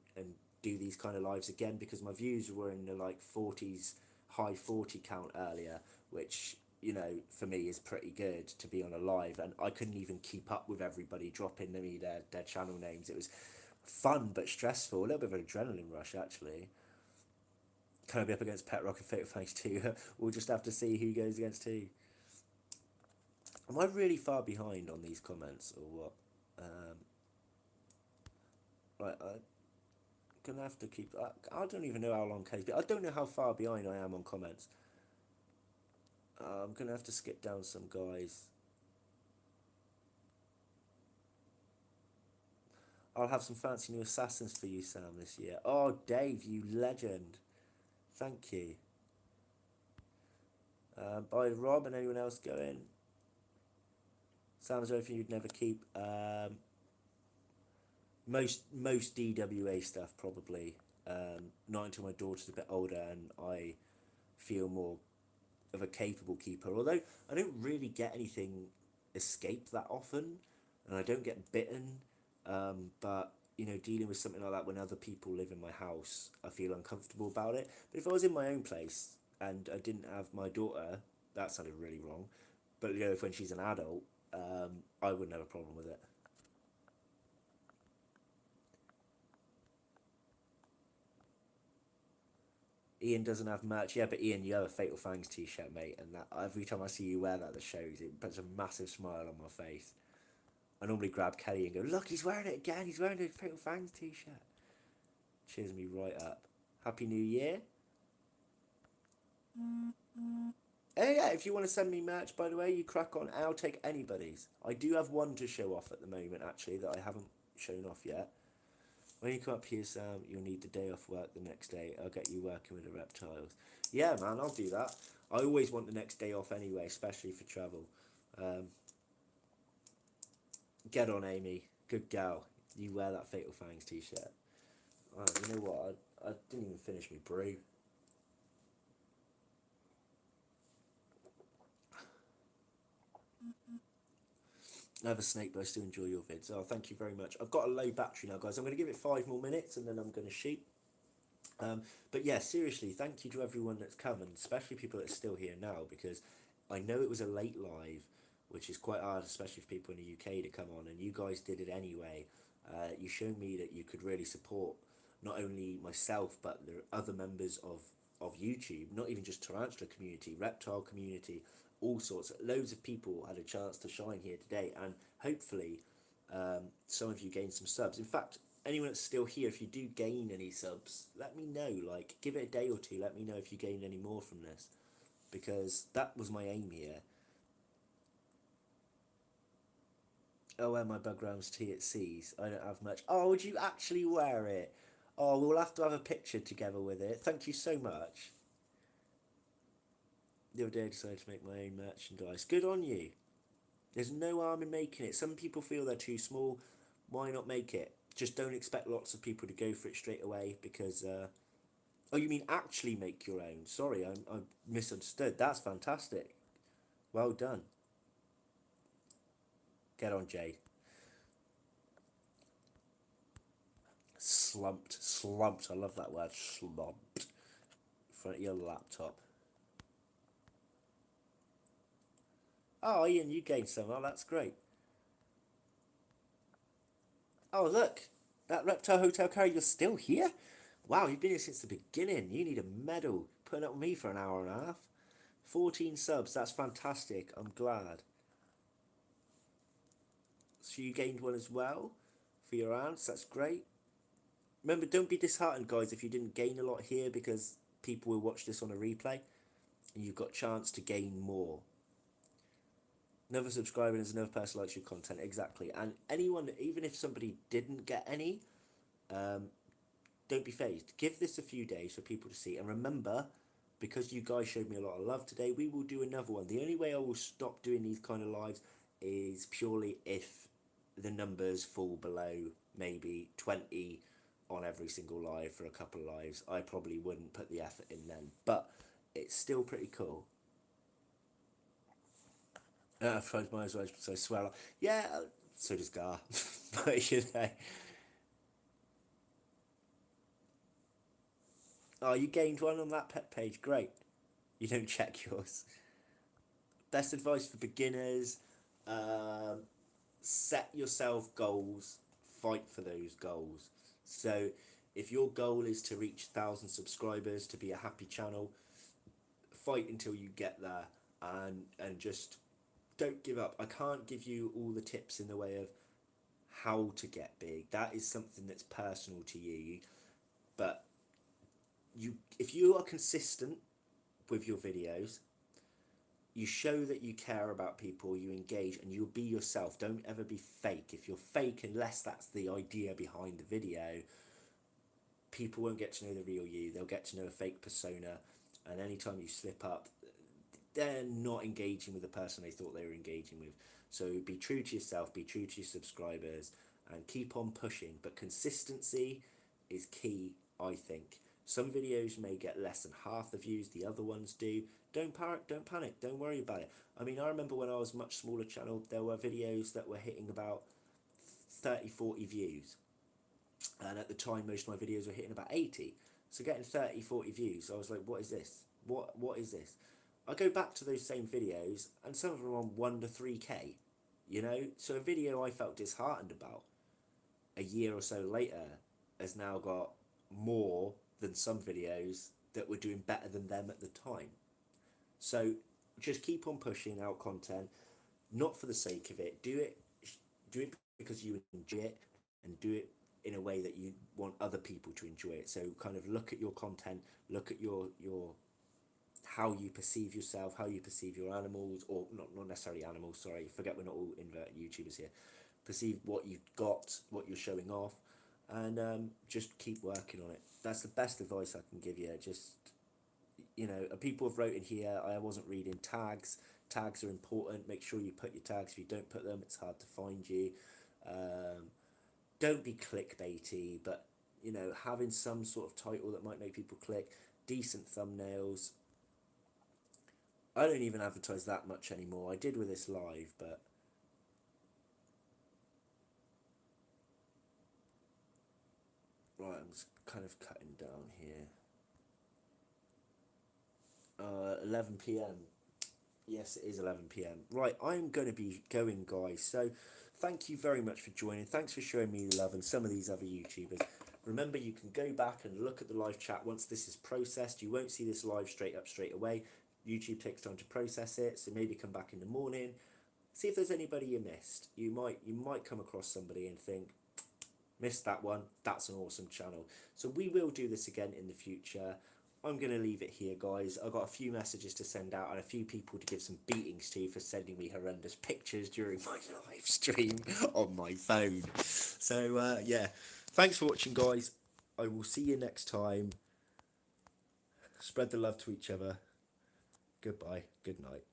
do these kind of lives again because my views were in the like 40s, high 40 count earlier, which, you know, for me is pretty good to be on a live. And I couldn't even keep up with everybody dropping me their channel names. It was fun but stressful, a little bit of an adrenaline rush actually. Can I be up against Pet Rock and Fatal Fangs 2? We'll just have to see who goes against who. Am I really far behind on these comments or what? Right, I'm gonna have to keep... I don't even know how long Kelly's been. I don't know how far behind I am on comments. I'm gonna have to skip down some guys. I'll have some fancy new assassins for you, Sam, this year. Oh, Dave, you legend. Thank you. Bye, Rob, and anyone else going? Sam's everything you'd never keep. Most DWA stuff, probably. Not until my daughter's a bit older and I feel more of a capable keeper. Although I don't really get anything escape that often, and I don't get bitten. But, you know, dealing with something like that when other people live in my house, I feel uncomfortable about it. But if I was in my own place and I didn't have my daughter, that sounded really wrong. But, you know, if when she's an adult, I wouldn't have a problem with it. Ian doesn't have merch. Yeah, but Ian, you have a Fatal Fangs t-shirt, mate, and that every time I see you wear that at the shows, it puts a massive smile on my face. I normally grab Kelly and go, look, he's wearing it again. He's wearing a Fatal Fangs t-shirt. Cheers me right up. Happy New Year. Hey, yeah, if you want to send me merch, by the way, you crack on. I'll take anybody's. I do have one to show off at the moment, actually, that I haven't shown off yet. When you come up here, Sam, you'll need the day off work the next day. I'll get you working with the reptiles. Yeah, man, I'll do that. I always want the next day off anyway, especially for travel. Get on, Amy. Good gal. You wear that Fatal Fangs t-shirt. Oh, you know what? I didn't even finish my brew. Another snake, but I still enjoy your vids. Oh, thank you very much. I've got a low battery now, guys. I'm going to give it 5 more minutes and then I'm going to shoot. But yeah, seriously, thank you to everyone that's come, and especially people that's still here now, because I know it was a late live, which is quite hard, especially for people in the UK to come on, and you guys did it anyway. You showed me that you could really support not only myself, but the other members of YouTube, not even just tarantula community, reptile community, all sorts. Loads of people had a chance to shine here today, and hopefully some of you gained some subs. In fact, anyone that's still here, if you do gain any subs, let me know. Like, give it a day or two, let me know if you gained any more from this, because that was my aim here. Oh, wear my bug rounds tea at seas. I don't have much. Oh, would you actually wear it? Oh, we'll have to have a picture together with it. Thank you so much. The other day I decided to make my own merchandise. Good on you. There's no harm in making it. Some people feel they're too small. Why not make it? Just don't expect lots of people to go for it straight away, because... Oh, you mean actually make your own? Sorry, I misunderstood. That's fantastic. Well done. Get on, Jade. Slumped. I love that word. Slumped. In front of your laptop. Oh, Ian, you gained some. Oh, that's great. Oh, look. That Reptile Hotel Carrier, you're still here? Wow, you've been here since the beginning. You need a medal. Putting up with me for an hour and a half. 14 subs. That's fantastic. I'm glad. So you gained one as well for your aunts. That's great. Remember, don't be disheartened, guys, if you didn't gain a lot here, because people will watch this on a replay and you've got a chance to gain more. Another subscriber is another person likes your content. Exactly. And anyone, even if somebody didn't get any, don't be phased. Give this a few days for people to see. And remember, because you guys showed me a lot of love today, we will do another one. The only way I will stop doing these kind of lives is purely if the numbers fall below maybe 20 on every single live for a couple of lives. I probably wouldn't put the effort in then, but it's still pretty cool. I've tried my eyes, so I swear. Yeah, so does Gar. But you know. Oh, you gained one on that pet page. Great. You don't check yours. Best advice for beginners. Set yourself goals. Fight for those goals. So if your goal is to reach 1,000 subscribers, to be a happy channel, fight until you get there, and just don't give up. I can't give you all the tips in the way of how to get big. That is something that's personal to you. But if you are consistent with your videos, you show that you care about people, you engage, and you'll be yourself. Don't ever be fake. If you're fake, unless that's the idea behind the video, people won't get to know the real you. They'll get to know a fake persona, and anytime you slip up, they're not engaging with the person they thought they were engaging with. So be true to yourself, be true to your subscribers, and keep on pushing. But consistency is key, I think. Some videos may get less than half the views the other ones do. Don't panic, don't worry about it. I mean, I remember when I was a much smaller channel, there were videos that were hitting about 30, 40 views. And at the time, most of my videos were hitting about 80. So getting 30, 40 views, I was like, what is this? What is this? I go back to those same videos, and some of them are on 1 to 3k, you know? So a video I felt disheartened about a year or so later has now got more than some videos that were doing better than them at the time. So just keep on pushing out content, not for the sake of it. Do it because you enjoy it, and do it in a way that you want other people to enjoy it. So kind of look at your content, look at your how you perceive yourself, how you perceive your animals, or not necessarily animals, sorry, forget we're not all invert YouTubers here. Perceive what you've got, what you're showing off, and just keep working on it. That's the best advice I can give you. Just, you know, people have wrote in here, I wasn't reading tags. Tags are important. Make sure you put your tags. If you don't put them, it's hard to find you. Don't be clickbaity, but, you know, having some sort of title that might make people click, decent thumbnails. I don't even advertise that much anymore. I did with this live, but right, I'm just kind of cutting down here. 11 p.m. Yes, it is 11 p.m. Right, I'm going to be going, guys. So thank you very much for joining. Thanks for showing me love and some of these other YouTubers. Remember, you can go back and look at the live chat once this is processed. You won't see this live straight away. YouTube takes time to process it, so maybe come back in the morning. See if there's anybody you missed. You might come across somebody and think, missed that one. That's an awesome channel. So we will do this again in the future. I'm going to leave it here, guys. I've got a few messages to send out and a few people to give some beatings to for sending me horrendous pictures during my live stream on my phone. So, yeah. Thanks for watching, guys. I will see you next time. Spread the love to each other. Goodbye. Good night.